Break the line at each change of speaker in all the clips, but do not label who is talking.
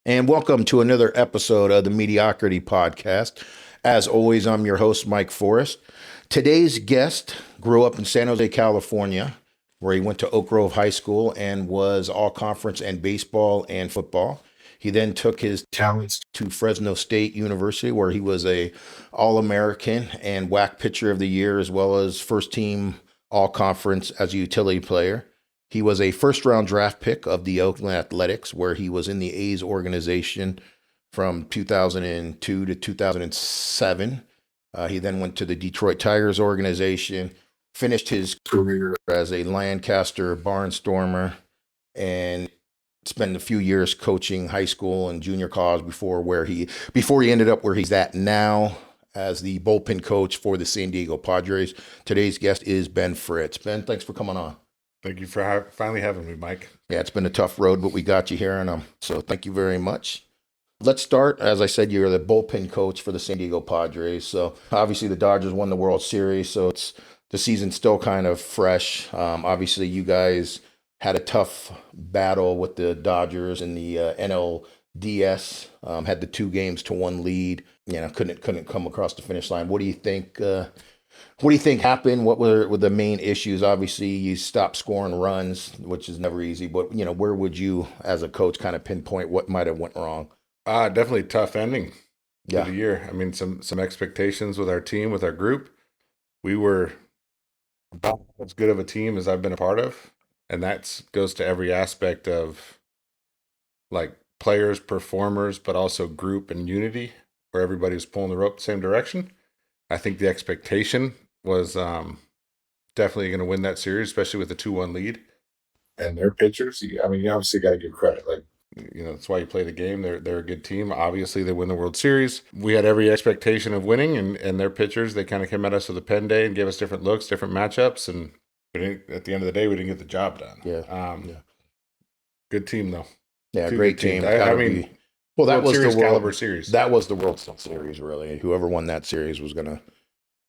And welcome to another episode of the Mediocrity Podcast. As always, I'm your host, Mike Forrest. Today's guest grew up in San Jose, California, where he went to Oak Grove High School and was all conference in baseball and football. He then took his talents to Fresno State University, where he was a All-American and WAC Pitcher of the Year, as well as first team all conference as a utility player. He was a first round draft pick of the Oakland Athletics, where he was in the A's organization from 2002 to 2007. He then went to the Detroit Tigers organization, finished his career as a Lancaster barnstormer, and spent a few years coaching high school and junior college before he ended up where he's at now as the bullpen coach for the San Diego Padres. Today's guest is Ben Fritz. Ben, thanks for coming on.
Thank you for finally having me, Mike.
Yeah, it's been a tough road, but we got you here, and so thank you very much. Let's start. As I said, you're the bullpen coach for the San Diego Padres. So obviously the Dodgers won the World Series, so the season's still kind of fresh. Obviously, you guys had a tough battle with the Dodgers in the NLDS. Had the 2-1 lead. Couldn't come across the finish line. What do you think? What do you think happened? What were the main issues? Obviously, you stopped scoring runs, which is never easy. But where would you, as a coach, kind of pinpoint what might have went wrong?
Definitely tough ending to the year. I mean, some expectations with our team, with our group. We were about as good of a team as I've been a part of, and that goes to every aspect of like players, performers, but also group and unity, where everybody was pulling the rope the same direction. I think the expectation was definitely going to win that series, especially with the 2-1 lead. And their pitchers, you obviously got to give credit. That's why you play the game. They're a good team. Obviously, they win the World Series. We had every expectation of winning, and their pitchers, they kind of came at us with a pen day and gave us different looks, different matchups, and at the end of the day, we didn't get the job done.
Yeah.
Good team, though.
Yeah, great team.
Well, that was the caliber series.
That was the World Series, really. Whoever won that series was going to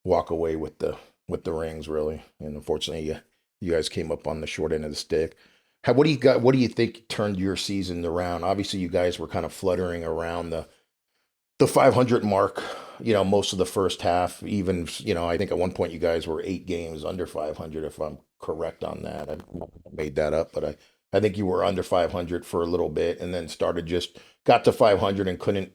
walk away with the rings, really. And unfortunately, you guys came up on the short end of the stick. What do you think turned your season around? Obviously, you guys were kind of fluttering around the 500 mark, most of the first half. Even, I think at one point you guys were 8 games under 500, if I'm correct on that. I made that up, but I think you were under 500 for a little bit, and then got to 500 and couldn't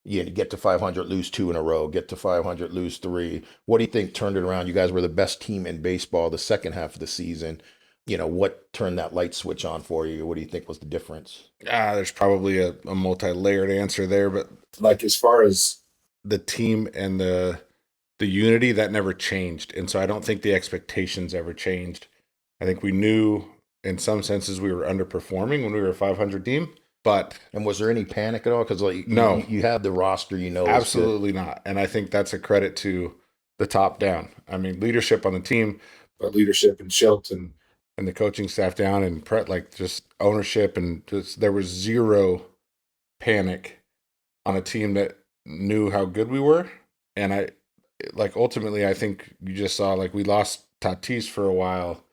get to 500, lose 2 in a row, get to 500, lose 3. What do you think turned it around? You guys were the best team in baseball the second half of the season. What turned that light switch on for you? What do you think was the difference?
There's probably a multi-layered answer there, but like as far as the team and the unity, that never changed. And so I don't think the expectations ever changed. I think we knew in some senses we were underperforming when we were a 500 team.
And was there any panic at all? Because
no,
you have the roster,
absolutely not. And I think that's a credit to the top down. I mean, leadership on the team, but leadership in Shelton and the coaching staff down and just ownership, and just there was zero panic on a team that knew how good we were. And ultimately, I think you just saw we lost Tatis for a while,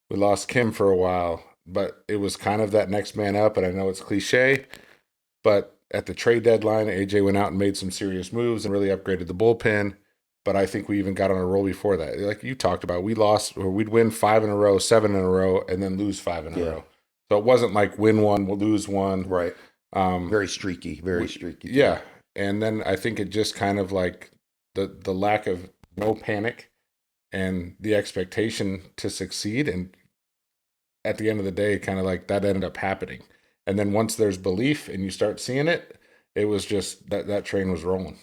we lost Kim for a while. But it was kind of that next man up, and I know it's cliche, but at the trade deadline, AJ went out and made some serious moves and really upgraded the bullpen. But I think we even got on a roll before that. Like you talked about, we'd win 5 in a row, 7 in a row, and then lose 5 in a row. So it wasn't like win 1, we'll lose 1.
Right. Very streaky.
Yeah. And then I think it just kind of like the lack of no panic and the expectation to succeed, and at the end of the day, kind of like that ended up happening. And then once there's belief and you start seeing it, it was just that train was rolling.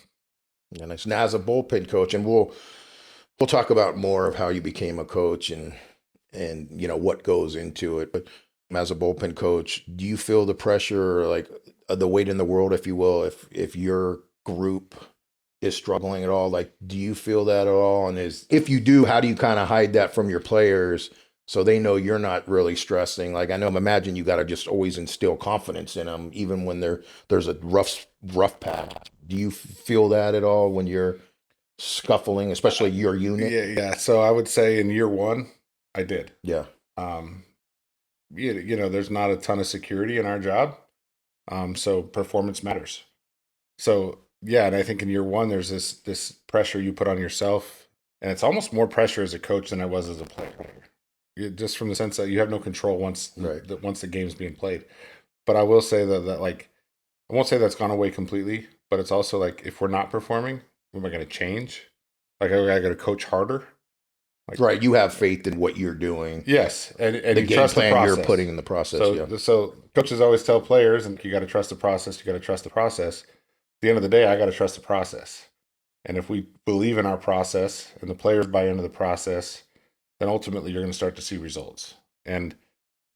Yeah, nice. Now, as a bullpen coach, and we'll talk about more of how you became a coach and what goes into it. But as a bullpen coach, do you feel the pressure, like the weight in the world, if you will, if your group is struggling at all? Like, do you feel that at all? And if you do, how do you kind of hide that from your players, so they know you're not really stressing? Like, imagine you got to just always instill confidence in them, even when there's a rough patch. Do you feel that at all when you're scuffling, especially your unit?
Yeah. So I would say in year 1, I did.
Yeah.
There's not a ton of security in our job. So performance matters. So yeah, and I think in year one, there's this pressure you put on yourself, and it's almost more pressure as a coach than I was as a player. Just from the sense that you have no control
Right.
once the game's being played. But I will say that like I won't say that's gone away completely, but it's also like if we're not performing, am I going to change? Like I got to coach harder. Like
Right. You have faith in what you're doing,
yes, and
the
you
game
trust the
plan you're
process.
putting in the process.
So
Yeah.
so coaches always tell players, and you got to trust the process. You got to trust the process. At the end of the day, I got to trust the process. And if we believe in our process and the players buy into the process, then ultimately you're going to start to see results. And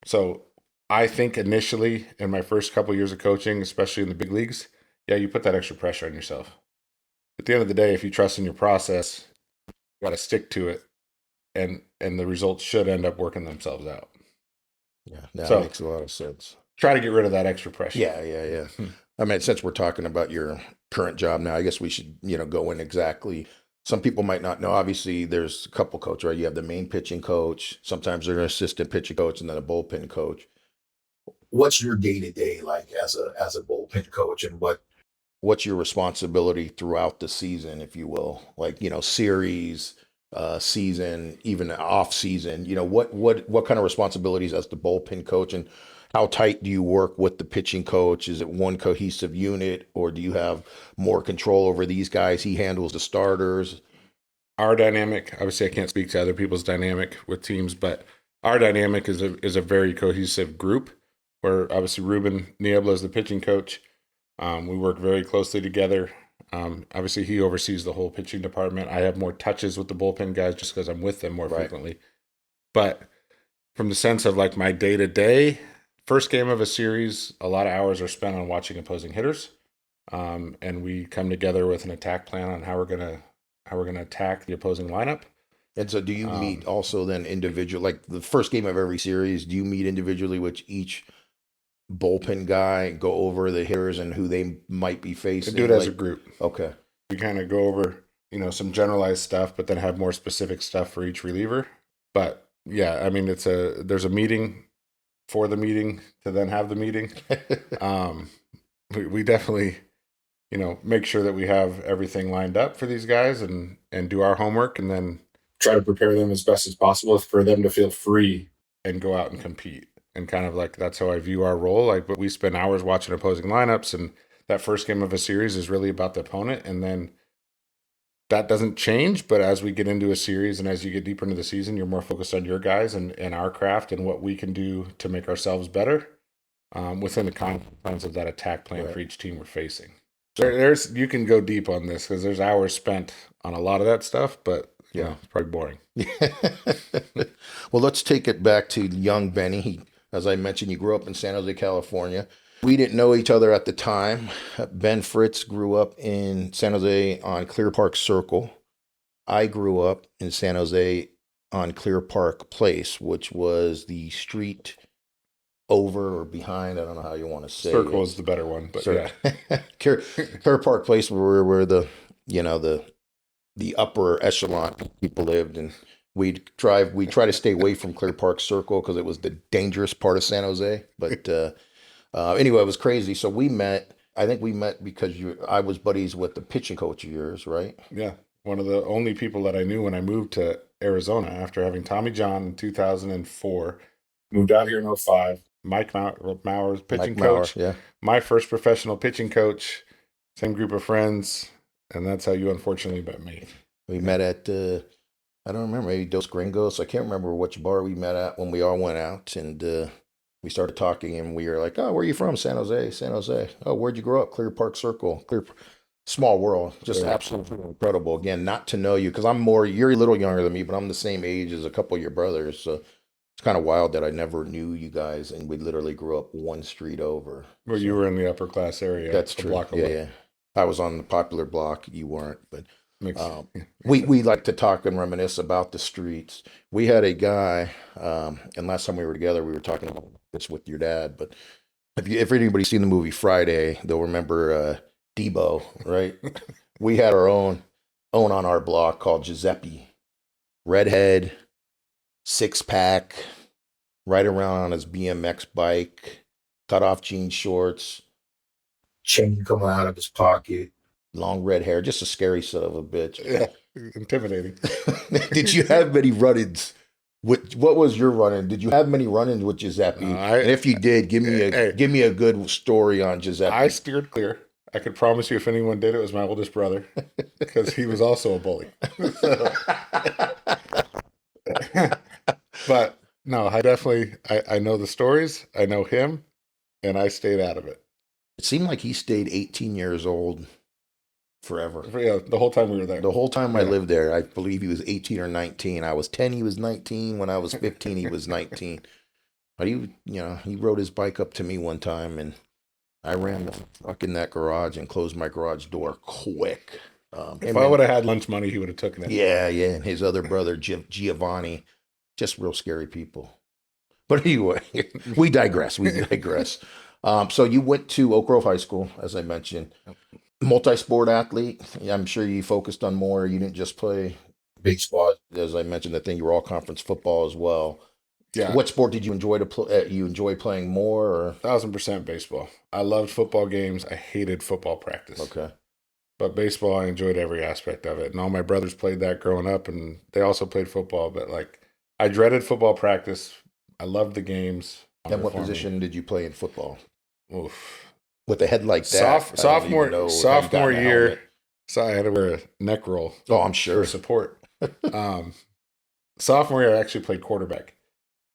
so I think initially in my first couple of years of coaching, especially in the big leagues, yeah, you put that extra pressure on yourself. At the end of the day, if you trust in your process, you got to stick to it, and the results should end up working themselves out.
Yeah. That
So
makes a lot of sense.
try to get rid of that extra pressure.
Yeah. Yeah. Yeah. I mean, since we're talking about your current job now, I guess we should, go in exactly. Some people might not know. Obviously, there's a couple coaches, right? You have the main pitching coach. Sometimes there's an assistant pitching coach, and then a bullpen coach. What's your day to day like as a bullpen coach, and what's your responsibility throughout the season, if you will, like series, season, even off season? What kind of responsibilities as the bullpen coach, and how tight do you work with the pitching coach? Is it one cohesive unit, or do you have more control over these guys? He handles the starters.
Our dynamic, obviously, I can't speak to other people's dynamic with teams, but our dynamic is a very cohesive group. Where obviously Ruben Niebla is the pitching coach. We work very closely together. Obviously, he oversees the whole pitching department. I have more touches with the bullpen guys just because I'm with them more
Right.
frequently. But from the sense of like my day to day, first game of a series, a lot of hours are spent on watching opposing hitters, and we come together with an attack plan on how we're gonna attack the opposing lineup.
And so, do you meet
Um,
also then individual, like the first game of every series? Do you meet individually with each bullpen guy, go over the hitters and who they might be
I do it
facing?
as a
Like,
group.
okay,
We kind of go over, some generalized stuff, but then have more specific stuff for each reliever. But yeah, I mean, there's a meeting for the meeting to then have the meeting. Um, we definitely, make sure that we have everything lined up for these guys and do our homework and then try to prepare them as best as possible for them to feel free and go out and compete. And kind of like that's how I view our role. Like, but we spend hours watching opposing lineups, and that first game of a series is really about the opponent, and then that doesn't change. But as we get into a series and as you get deeper into the season, you're more focused on your guys and our craft and what we can do to make ourselves better within the confines of that attack plan
right.
for each team we're facing. There's you can go deep on this because there's hours spent on a lot of that stuff, but
Yeah.
it's probably boring.
Well, let's take it back to young Benny. As I mentioned, you grew up in San Jose, California. We didn't know each other at the time. Ben Fritz grew up in San Jose on Clear Park Circle. I grew up in San Jose on Clear Park Place, which was the street over or behind. I don't know how you want to say
Circle
it.
is the better one, but
Sir,
yeah.
Clear Park Place, where the the upper echelon people lived, and we try to stay away from Clear Park Circle because it was the dangerous part of San Jose. But anyway, it was crazy. So we met. I think we met because I was buddies with the pitching coach of yours, right?
Yeah. One of the only people that I knew when I moved to Arizona after having Tommy John in 2004. Moved out here in '05. Mike Mauer's pitching
Mike Mauer,
coach.
yeah.
My first professional pitching coach. Same group of friends. And that's how you unfortunately met me.
We met at I don't remember, maybe Dos Gringos. I can't remember which bar we met at when we all went out, and we started talking, and we were like, "Oh, where are you from?" San Jose, San Jose. Oh, where'd you grow up? Clear Park Circle. Small world, just
Yeah.
absolutely incredible. Again, not to know you because you're a little younger than me, but I'm the same age as a couple of your brothers. So it's kind of wild that I never knew you guys, and we literally grew up one street over.
Well, you
So
were in the upper class area,
that's
a
true.
block
Yeah,
away.
yeah. I was on the popular block. You weren't, but
Makes yeah.
we like to talk and reminisce about the streets. We had a guy, and last time we were together, we were talking about this with your dad. But if anybody's seen the movie Friday, they'll remember Debo, right? We had our own on our block called Giuseppe, redhead, 6 pack, right around on his BMX bike, cut off jean shorts, chain coming out of his pocket, long red hair, just a scary son of a bitch.
Yeah, intimidating.
Did you have many run-ins? What was your run-in? Did you have many run-ins with Giuseppe? And if you did, give me a good story on Giuseppe.
I steered clear. I could promise you, if anyone did, it was my oldest brother, because he was also a bully. But no, I definitely I know the stories. I know him, and I stayed out of it.
It seemed like he stayed 18 years old forever.
Yeah, the whole time we were there.
The whole time I lived there, I believe he was 18 or 19. I was 10, he was 19. When I was 15, he was 19. But he rode his bike up to me one time, and I ran the fuck in that garage and closed my garage door quick.
If I would have had lunch money, he would have taken it.
Yeah, and his other brother, Giovanni, just real scary people. But anyway, we digress. So you went to Oak Grove High School, as I mentioned. Multi-sport athlete. I'm sure you focused on more. You didn't just play baseball. As I mentioned, I think you were all conference football as well.
Yeah.
What sport did you enjoy to play? You enjoy playing more? Or?
1,000% baseball. I loved football games. I hated football practice.
Okay.
But baseball, I enjoyed every aspect of it. And all my brothers played that growing up, and they also played football. But I dreaded football practice. I loved the games.
And what position did you play in football?
Oof.
With a head like that,
sophomore year, so I had to wear a neck roll.
Oh, I'm sure.
For support. Sophomore year, I actually played quarterback.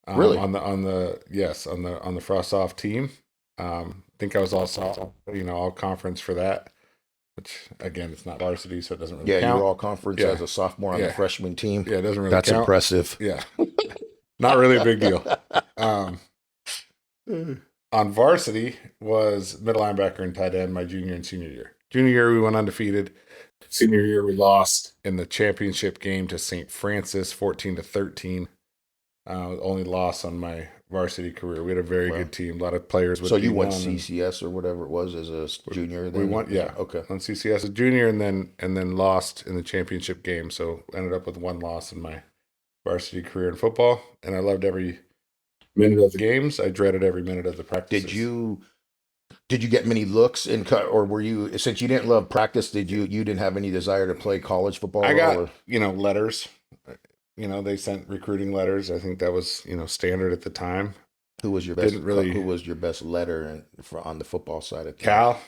Really?
On the Frost Soft team. I think I was all conference for that. Which again, it's not varsity, so it doesn't really count.
Yeah, you were all conference as a sophomore on the freshman team.
Yeah, it doesn't really
That's
count.
impressive.
Yeah, not really a big deal. On varsity was middle linebacker and tight end my junior and senior year. Junior year, we went undefeated. Senior year, we lost in the championship game to St. Francis, 14-13. Only loss on my varsity career. We had a very good team. A lot of players.
So you went CCS or whatever it was as a junior. Then?
We won, yeah.
Okay.
On CCS as a junior, and then lost in the championship game. So ended up with one loss in my varsity career in football. And I loved every minute of the games. I dreaded every minute of the practices.
Did you get many looks or were you, since you didn't love practice, you didn't have any desire to play college football?
I got letters. They sent recruiting letters. I think that was standard at the time.
Who was your best? Who was your best letter on the football side of things?
Cal.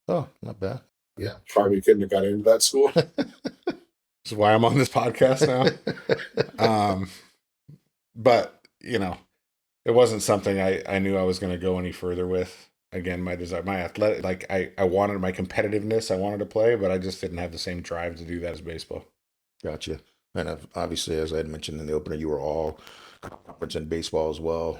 Oh, not bad.
Yeah, probably couldn't have got into that school. This is why I'm on this podcast now. But it wasn't something I knew I was going to go any further with. Again, my desire, my athletic, I wanted my competitiveness. I wanted to play, but I just didn't have the same drive to do that as baseball.
Gotcha. And obviously, as I had mentioned in the opener, you were all conference in baseball as well.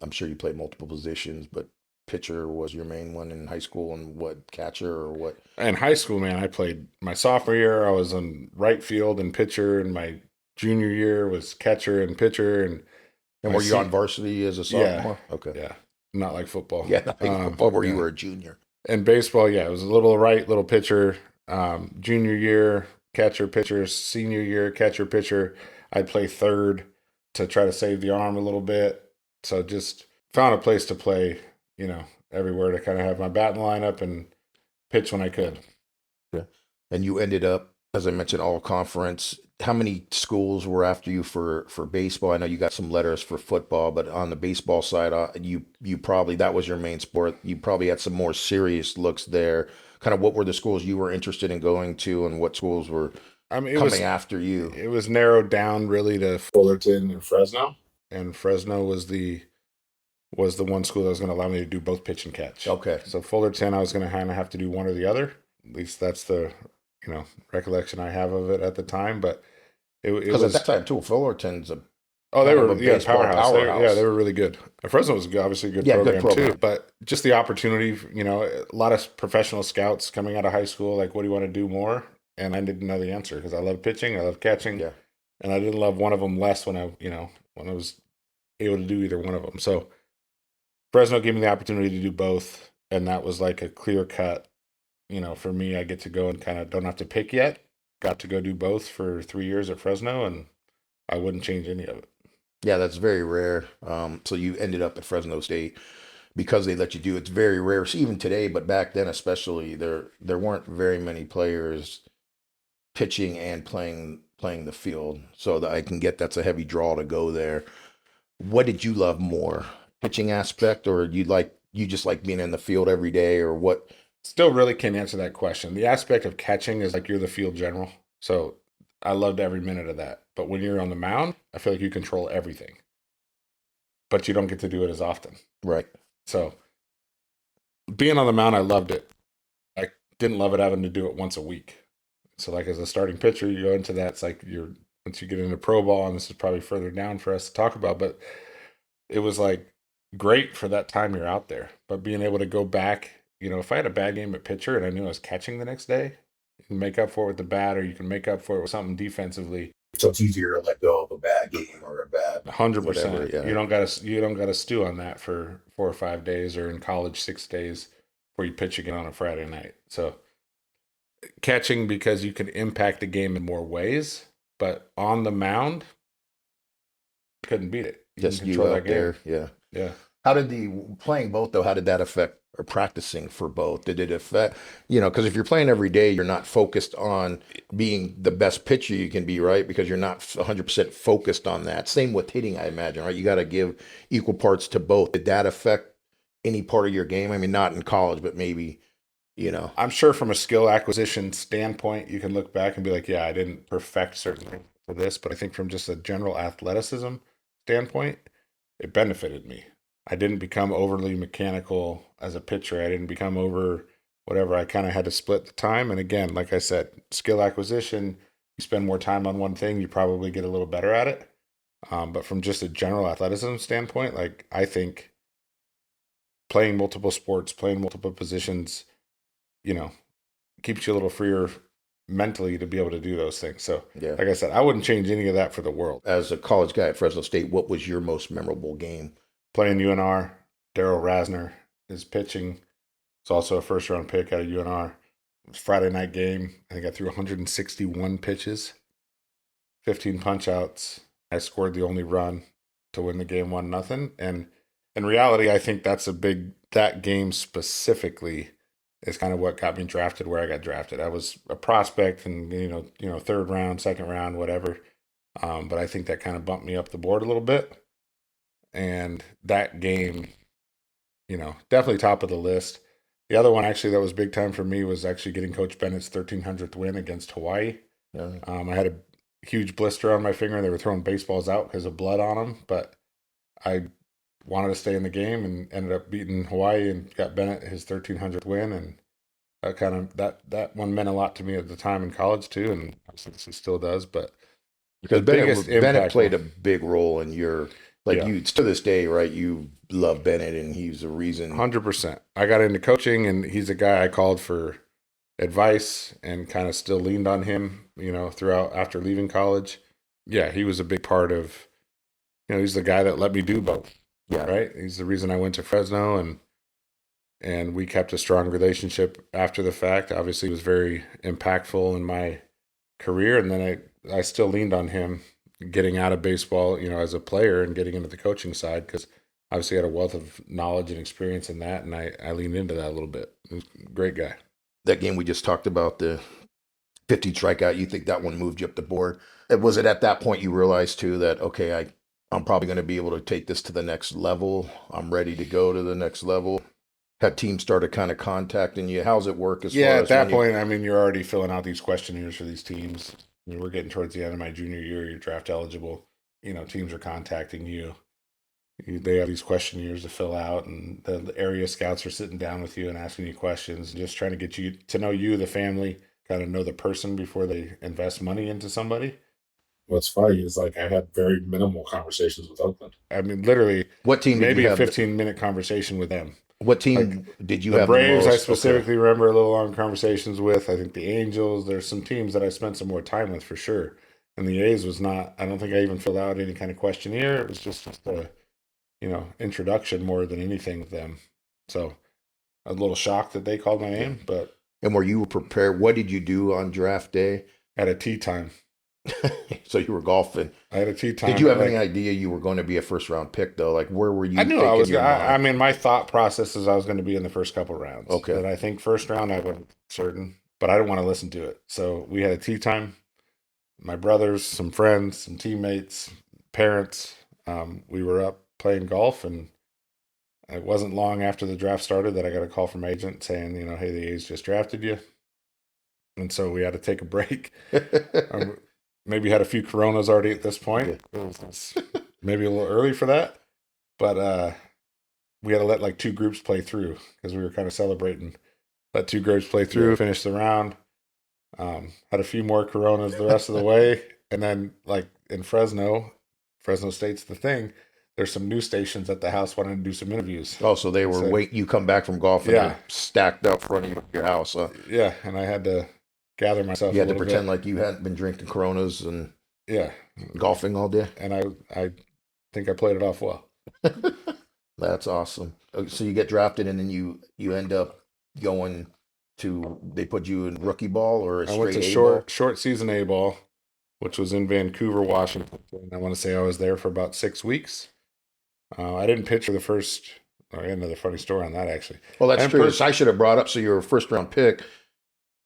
I'm sure you played multiple positions, but pitcher was your main one in high school, and what, catcher or what?
In high school, man, I played my sophomore year. I was in right field and pitcher, and my junior year was catcher and pitcher. And
were you on varsity as a sophomore?
Yeah.
Okay.
Yeah. Not like football.
Yeah, not like football where you were a junior.
And baseball, it was a little right, little pitcher. Junior year, catcher, pitcher. Senior year, catcher, pitcher. I'd play third to try to save the arm a little bit. So just found a place to play, everywhere to kind of have my bat in the lineup and pitch when I could.
Yeah. And you ended up, as I mentioned, all conference. How many schools were after you for baseball? I know you got some letters for football, but on the baseball side, you probably, that was your main sport. You probably had some more serious looks there. Kind of what were the schools you were interested in going to, and what schools were coming after you? It
was narrowed down really to Fullerton and Fresno. And Fresno was the one school that was going to allow me to do both pitch and catch.
Okay.
So Fullerton, I was going to kind of have to do one or the other. At least that's the recollection I have of it at the time. But it was
at that time too. Fullerton's
they were powerhouse. They were really good. Fresno was obviously a good program too. But just the opportunity, a lot of professional scouts coming out of high school, like, what do you want to do more? And I didn't know the answer because I love pitching, I love catching, and I didn't love one of them less when I was able to do either one of them. So Fresno gave me the opportunity to do both, and that was like a clear cut. For me, I get to go and kind of don't have to pick yet. Got to go do both for 3 years at Fresno, and I wouldn't change any of it.
Yeah, that's very rare. So you ended up at Fresno State. because they let you do. It's very rare. So even today, but back then especially, there weren't very many players pitching and playing the field. So that I can get that's a heavy draw to go there. What did you love more, pitching aspect, or you just like being in the field every day, or what?
Still really can't answer that question. The aspect of catching is like you're the field general. So I loved every minute of that. But when you're on the mound, I feel like you control everything. But you don't get to do it as often.
Right.
So being on the mound, I loved it. I didn't love it having to do it once a week. So like as a starting pitcher, you go into that. It's like once you get into pro ball, and this is probably further down for us to talk about, but it was like great for that time you're out there. But being able to go back, if I had a bad game at pitcher and I knew I was catching the next day, you can make up for it with the bat, or you can make up for it with something defensively.
So it's easier to let go of a bad game or a bad
100%.
Yeah.
You don't got to stew on that for 4 or 5 days, or in college 6 days before you pitch again on a Friday night. So catching, because you can impact the game in more ways, but on the mound, couldn't beat it.
Just you out there. Yeah.
Yeah.
How did playing both though? How did that affect, or practicing for both? Did it affect, because if you're playing every day, you're not focused on being the best pitcher you can be, right? Because you're not 100% focused on that. Same with hitting, I imagine, right? You got to give equal parts to both. Did that affect any part of your game? I mean, not in college, but maybe,
I'm sure from a skill acquisition standpoint, you can look back and be like, yeah, I didn't perfect certain things for this, but I think from just a general athleticism standpoint, it benefited me. I didn't become overly mechanical as a pitcher. I didn't become over whatever. I kind of had to split the time. And again, like I said, skill acquisition, you spend more time on one thing, you probably get a little better at it. But from just a general athleticism standpoint, like I think playing multiple sports, playing multiple positions, keeps you a little freer mentally to be able to do those things. So,
yeah.
Like I said, I wouldn't change any of that for the world.
As a college guy at Fresno State, what was your most memorable game?
Playing UNR, Daryl Rasner is pitching. It's also a first-round pick out of UNR. It was a Friday night game. I think I threw 161 pitches, 15 punch-outs. I scored the only run to win the game 1-0. And in reality, I think that game specifically is kind of what got me drafted where I got drafted. I was a prospect and, third round, second round, whatever. But I think that kind of bumped me up the board a little bit. And that game, definitely top of the list. The other one actually that was big time for me was actually getting Coach Bennett's 1300th win against Hawaii.
Yeah.
I had a huge blister on my finger, and they were throwing baseballs out because of blood on them. But I wanted to stay in the game and ended up beating Hawaii and got Bennett his 1300th win. And that one meant a lot to me at the time in college too, and it still does. But
because Bennett played a big role in your, you to this day, right? You love Bennett, and he's the reason.
100%. I got into coaching, and he's a guy I called for advice and kind of still leaned on him, throughout after leaving college. Yeah, he was a big part of, he's the guy that let me do both.
Yeah.
Right. He's the reason I went to Fresno, and we kept a strong relationship after the fact. Obviously, he was very impactful in my career, and then I still leaned on him getting out of baseball, as a player and getting into the coaching side, because obviously I had a wealth of knowledge and experience in that, and I leaned into that a little bit. He was a great guy.
That game we just talked about, the 50 strikeout, you think that one moved you up the board? Was it at that point you realized too that, okay, I'm probably going to be able to take this to the next level. I'm ready to go to the next level. Had teams started kind of contacting you? How's it work as far as
at that point, you're already filling out these questionnaires for these teams. We're getting towards the end of my junior year. You're draft eligible. Teams are contacting you. They have these questionnaires to fill out, and the area scouts are sitting down with you and asking you questions, and just trying to get you to know you, the family, kind of know the person before they invest money into somebody. What's funny is I had very minimal conversations with Oakland. Literally,
what team?
Maybe a 15-minute conversation with them.
What team did you have?
The Braves, I specifically remember a little long conversations with. I think the Angels. There's some teams that I spent some more time with for sure. And the A's was not. I don't think I even filled out any kind of questionnaire. It was just a, introduction more than anything with them. So a little shocked that they called my name, but.
And were you prepared? What did you do on draft day?
At a tea time.
So you were golfing.
I had a tee time.
Did you have
like,
any idea you were going to be a first round pick though? Like where were you
I knew
thinking
I was.
your
I
mind?
mean, my thought process is I was going to be in the first couple rounds.
Okay.
But I think first round I wasn't certain, but I didn't want to listen to it. So we had a tee time. My brothers, some friends, some teammates, parents. We were up playing golf, and it wasn't long after the draft started that I got a call from my agent saying, hey, the A's just drafted you, and so we had to take a break. Maybe had a few Coronas already at this point. It's maybe a little early for that, but we had to let like two groups play through because we were kind of celebrating. Let two groups play through, finish the round. Had a few more Coronas the rest of the way, and then like in Fresno State's the thing. There's some news stations at the house wanting to do some interviews.
Oh, so they were waiting. You come back from golf and they're stacked up front of your house.
Yeah, and I had to gather myself.
You had to pretend like you hadn't been drinking Coronas and golfing all day.
And I think I played it off well.
That's awesome. So you get drafted, and then you end up going to. They put you in rookie ball or a straight
I went to short season A ball, which was in Vancouver, Washington. I want to say I was there for about 6 weeks. I didn't pitch for the first. I got another funny story on that, actually.
Well, that's true. I should have brought up. So you're a first round pick.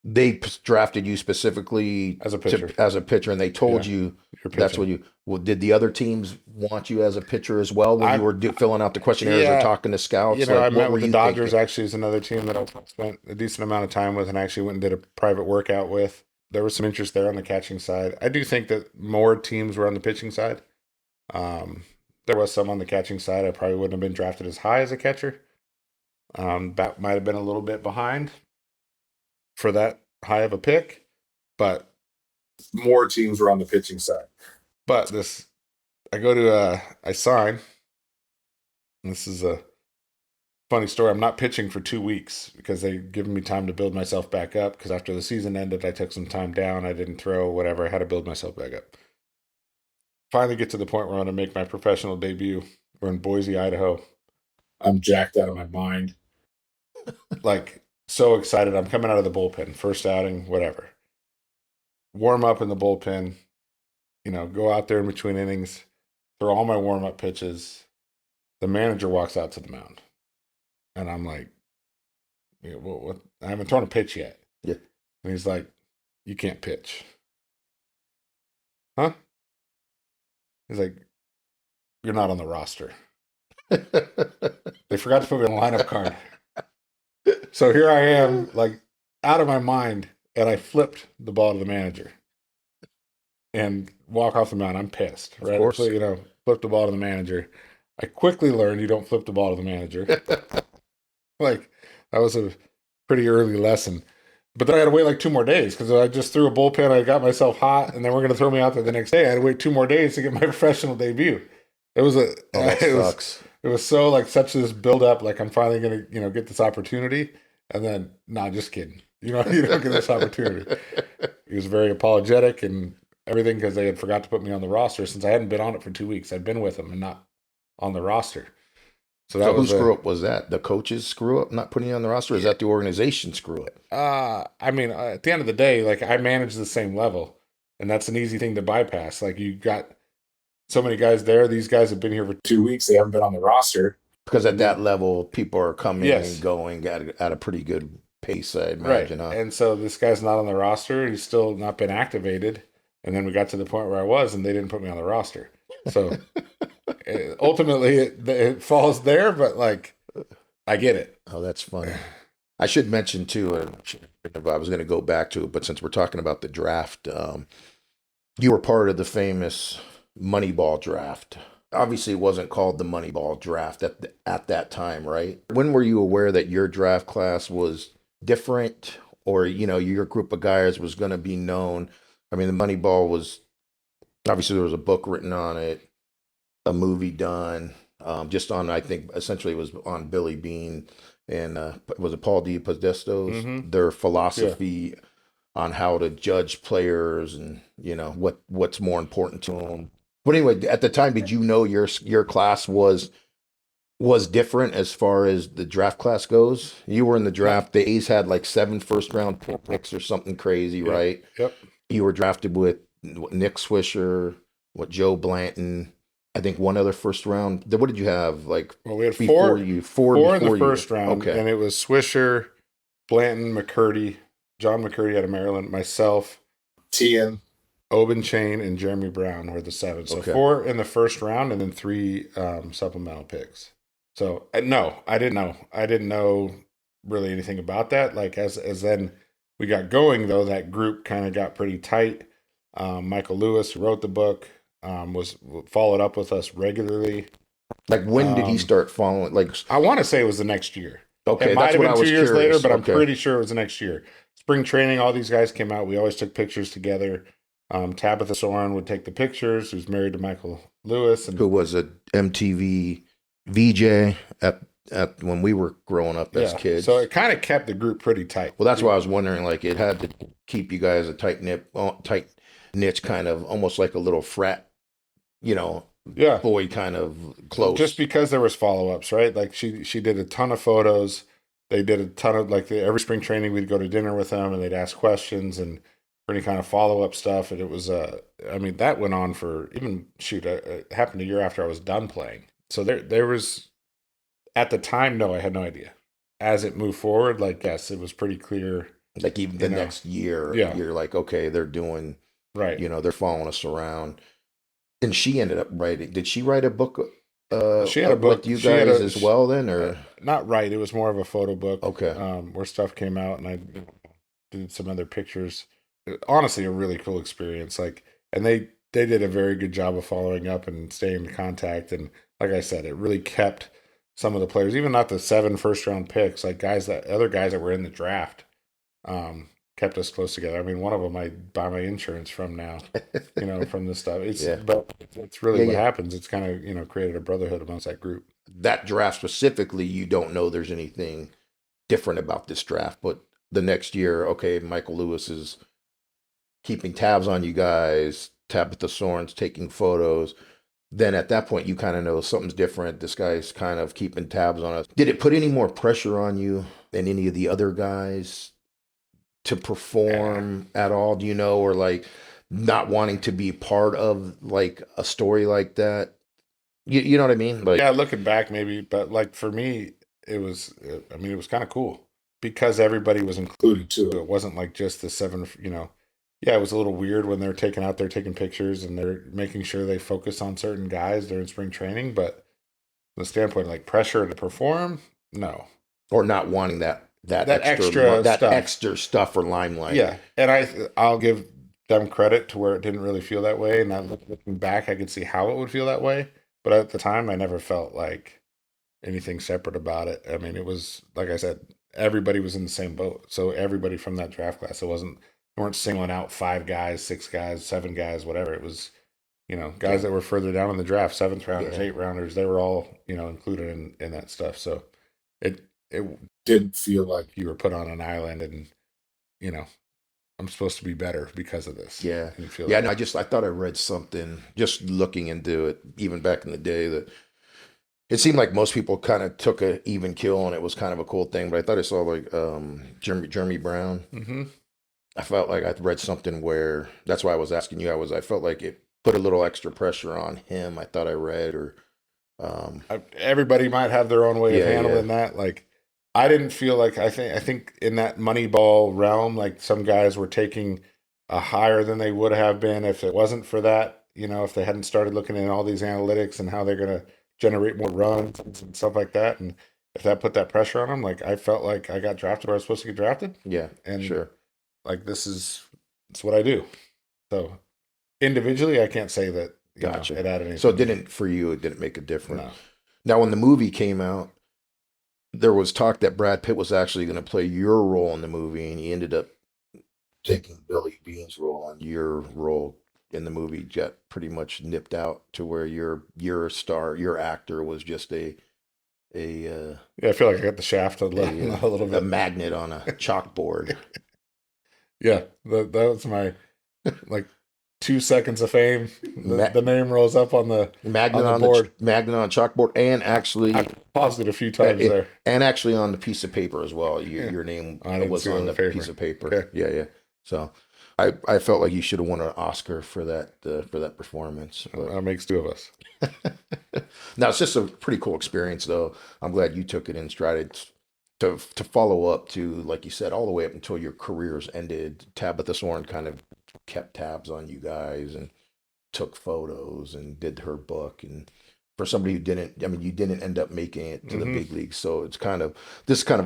They drafted you specifically
as a pitcher.
And they told you that's what you. Well, did the other teams want you as a pitcher as well when you were filling out the questionnaires or talking to scouts?
I met with the Dodgers. Actually, is another team that I spent a decent amount of time with, and actually went and did a private workout with. There was some interest there on the catching side. I do think that more teams were on the pitching side. There was some on the catching side. I probably wouldn't have been drafted as high as a catcher. That might have been a little bit behind for that high of a pick, but more teams were on the pitching side. But I sign. This is a funny story. I'm not pitching for 2 weeks because they've given me time to build myself back up, because after the season ended, I took some time down. I didn't throw, whatever. I had to build myself back up. Finally get to the point where I'm going to make my professional debut. We're in Boise, Idaho. I'm jacked out of my mind. Like, so excited. I'm coming out of the bullpen. First outing, whatever. Warm up in the bullpen. Go out there in between innings. Throw all my warm-up pitches. The manager walks out to the mound. And I'm like, what? I haven't thrown a pitch yet.
Yeah.
And he's like, you can't pitch. Huh? He's like, you're not on the roster. They forgot to put me on the lineup card. So here I am, like, out of my mind, and I flipped the ball to the manager and walk off the mound. I'm pissed, right?
Of course.
Flip the ball to the manager. I quickly learned you don't flip the ball to the manager. Like, that was a pretty early lesson. But then I had to wait like 2 more days because I just threw a bullpen. I got myself hot, and then we're going to throw me out there the next day. I had to wait 2 more days to get my professional debut. It was
sucks.
It was so like such this build up. Like, I'm finally going to get this opportunity, and then just kidding. You don't get this opportunity. He was very apologetic and everything because they had forgot to put me on the roster since I hadn't been on it for 2 weeks. I'd been with them and not on the roster. So
who screw up was that? The coaches screw up not putting you on the roster? Or is that the organization screw up?
I mean, at the end of the day, like, I manage the same level, and that's an easy thing to bypass. Like, you got so many guys there. These guys have been here for 2 weeks. They haven't been on the roster.
Because at that level, people are coming and going at a pretty good pace, I imagine.
Right. And so this guy's not on the roster. He's still not been activated. And then we got to the point where I was, and they didn't put me on the roster. So ultimately, it falls there, but like, I get it.
Oh, that's funny. I should mention too, I was going to go back to it, but since we're talking about the draft, you were part of the famous Moneyball Draft. Obviously, it wasn't called the Moneyball Draft at that time, right? When were you aware that your draft class was different, or your group of guys was going to be known? I mean, the Moneyball was obviously, there was a book written on it, a movie done, just on, I think essentially it was on Billy Bean and was it Paul D. Podesta's their philosophy on how to judge players and what's more important to them. But anyway, at the time, did you know your class was different as far as the draft class goes? You were in the draft. The A's had like 7 first-round picks or something crazy, right?
Yep.
You were drafted with Nick Swisher, Joe Blanton. I think one other first round. What did you have? Like,
Well, we had
before
four
you,
in the
before
first
you.
round,
Okay.
and it was Swisher, Blanton, McCurdy, John McCurdy out of Maryland, myself, Tian, Oben Chain, and Jeremy Brown were the 7. So
Okay.
4 in the first round, and then 3 supplemental picks. So no, I didn't know. I didn't know really anything about that. Like as then we got going, though, that group kind of got pretty tight. Michael Lewis, who wrote the book, was followed up with us regularly.
Like, when did he start following? Like,
I want to say it was the next year.
okay,
It might
that's
have
what
been
I was
2 years
curious.
later, but I'm
Okay.
pretty sure it was the next year. Spring training, all these guys came out. We always took pictures together. Tabitha Soren would take the pictures, who's married to Michael Lewis. And
Who was a MTV VJ at when we were growing up as kids.
So it kind of kept the group pretty tight.
Well, that's why I was wondering, like, it had to keep you guys a tight niche, kind of almost like a little frat, boy kind of close.
Just because there was follow-ups, right? Like she did a ton of photos. They did a ton of, like, every spring training we'd go to dinner with them and they'd ask questions and any kind of follow-up stuff. And it was, I mean, that went on for even, it happened a year after I was done playing. So there was, at the time, no, I had no idea. As it moved forward, like, yes, it was pretty clear.
Like, even the next year, you're like, okay, they're doing,
right.
They're following us around. And she ended up writing. Did she write a book?
She had a book
with you guys as well, then, or
not? Right, it was more of a photo book.
Okay,
where stuff came out, and I did some other pictures. Honestly, a really cool experience. Like, and they did a very good job of following up and staying in contact. And like I said, it really kept some of the players, even not the 7 first-round picks, like other guys that were in the draft, kept us close together. I mean, one of them I buy my insurance from now, from this stuff. But it's really what happens. It's kind of, created a brotherhood amongst that group.
That draft specifically, you don't know there's anything different about this draft, but the next year, okay, Michael Lewis is keeping tabs on you guys, Tabitha Soren's taking photos. Then at that point, you kind of know something's different. This guy's kind of keeping tabs on us. Did it put any more pressure on you than any of the other guys to perform at all? Do you know, or like not wanting to be part of like a story like that? You know what I mean? Like,
yeah, looking back maybe, but like for me, it was kind of cool because everybody was included too. It wasn't like just the 7, Yeah, it was a little weird when they're taking pictures and they're making sure they focus on certain guys during spring training. But from the standpoint of like pressure to perform, no.
Or not wanting that extra stuff or limelight.
Yeah, and I'll give them credit to where it didn't really feel that way. And now looking back, I could see how it would feel that way. But at the time, I never felt like anything separate about it. I mean, it was, like I said, everybody was in the same boat. So everybody from that draft class, we weren't singling out 5 guys, 6 guys, 7 guys, whatever. It was, guys that were further down in the draft, 7th rounders, 8th rounders, they were all, included in that stuff. So it didn't feel like you were put on an island and, I'm supposed to be better because of this.
Yeah.
Yeah.
No, I thought I read something just looking into it, even back in the day, that it seemed like most people kind of took an even kill and it was kind of a cool thing. But I thought I saw like Jeremy Brown.
Mm-hmm.
I felt like I'd read something where, that's why I was asking you. I felt like it put a little extra pressure on him. I thought I read, or
everybody might have their own way of handling that. Like, I didn't feel like, I think in that Moneyball realm, like some guys were taking a higher than they would have been if it wasn't for that. If they hadn't started looking at all these analytics and how they're going to generate more runs and stuff like that, and if that put that pressure on them, like I felt like I got drafted where I was supposed to get drafted.
Yeah,
and
sure.
Like it's what I do. So individually, I can't say that.
Gotcha.
It added anything.
So it didn't make a difference.
No.
Now, when the movie came out, there was talk that Brad Pitt was actually going to play your role in the movie, and he ended up taking Billy Bean's role, and your role in the movie got pretty much nipped out to where your star, your actor was just I
feel like I got the shaft a little bit.
A magnet on a chalkboard.
Yeah, that was my 2 seconds of fame. The name rolls up on the
magnet
on the board.
Magnet on chalkboard, and actually
I paused it a few times there,
and actually on the piece of paper as well. Your name was on the piece of paper.
Okay.
Yeah. So, I felt like you should have won an Oscar for that performance. But
That makes two of us.
now it's just a pretty cool experience, though. I'm glad you took it in stride. To follow up to, like you said, all the way up until your careers ended. Tabitha Soren kind of kept tabs on you guys and took photos and did her book. And for somebody who didn't, I mean, you didn't end up making it to the big leagues, so it's kind of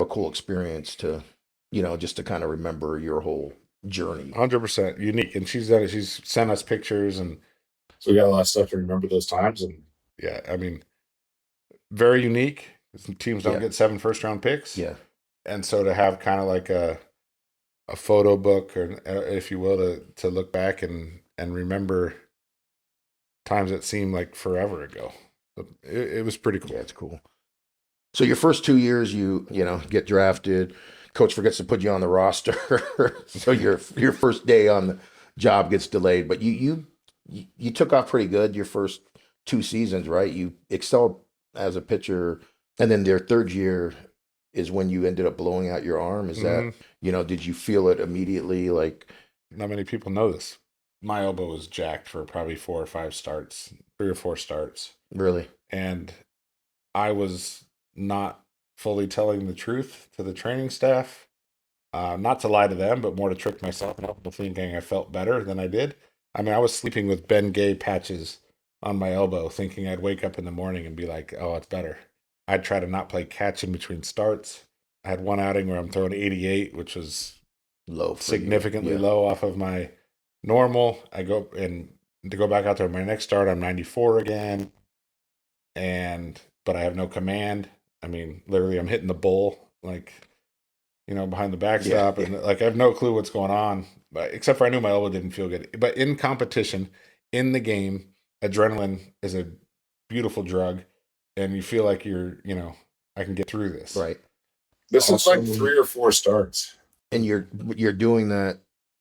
a cool experience to, just to kind of remember your whole journey.
100% unique, and she's done it. She's sent us pictures, and so we got a lot of stuff to remember those times. And yeah, I mean, very unique. Teams don't get 7 first-round picks.
Yeah.
And so to have kind of like a photo book, or if you will, to look back and remember times that seemed like forever ago. It was pretty cool.
Yeah, it's cool. So your first 2 years, you get drafted. Coach forgets to put you on the roster, so your first day on the job gets delayed. But you took off pretty good your first 2 seasons, right? You excelled as a pitcher. And then their third year is when you ended up blowing out your arm. Is that, did you feel it immediately? Like,
not many people know this. My elbow was jacked for probably 4 or 5 starts, 3 or 4 starts.
Really?
And I was not fully telling the truth to the training staff. Not to lie to them, but more to trick myself into thinking I felt better than I did. I mean, I was sleeping with Ben Gay patches on my elbow, thinking I'd wake up in the morning and be like, oh, it's better. I'd try to not play catch in between starts. I had one outing where I'm throwing 88, which was
low,
significantly low off of my normal. I go and to go back out there, my next start, I'm 94 again. But I have no command. I mean, literally, I'm hitting the bull, like, behind the backstop. And like, I have no clue what's going on, but except for I knew my elbow didn't feel good. But in competition, in the game, adrenaline is a beautiful drug. And you feel like I can get through this.
Right.
This is like 3 or 4 starts.
And you're doing that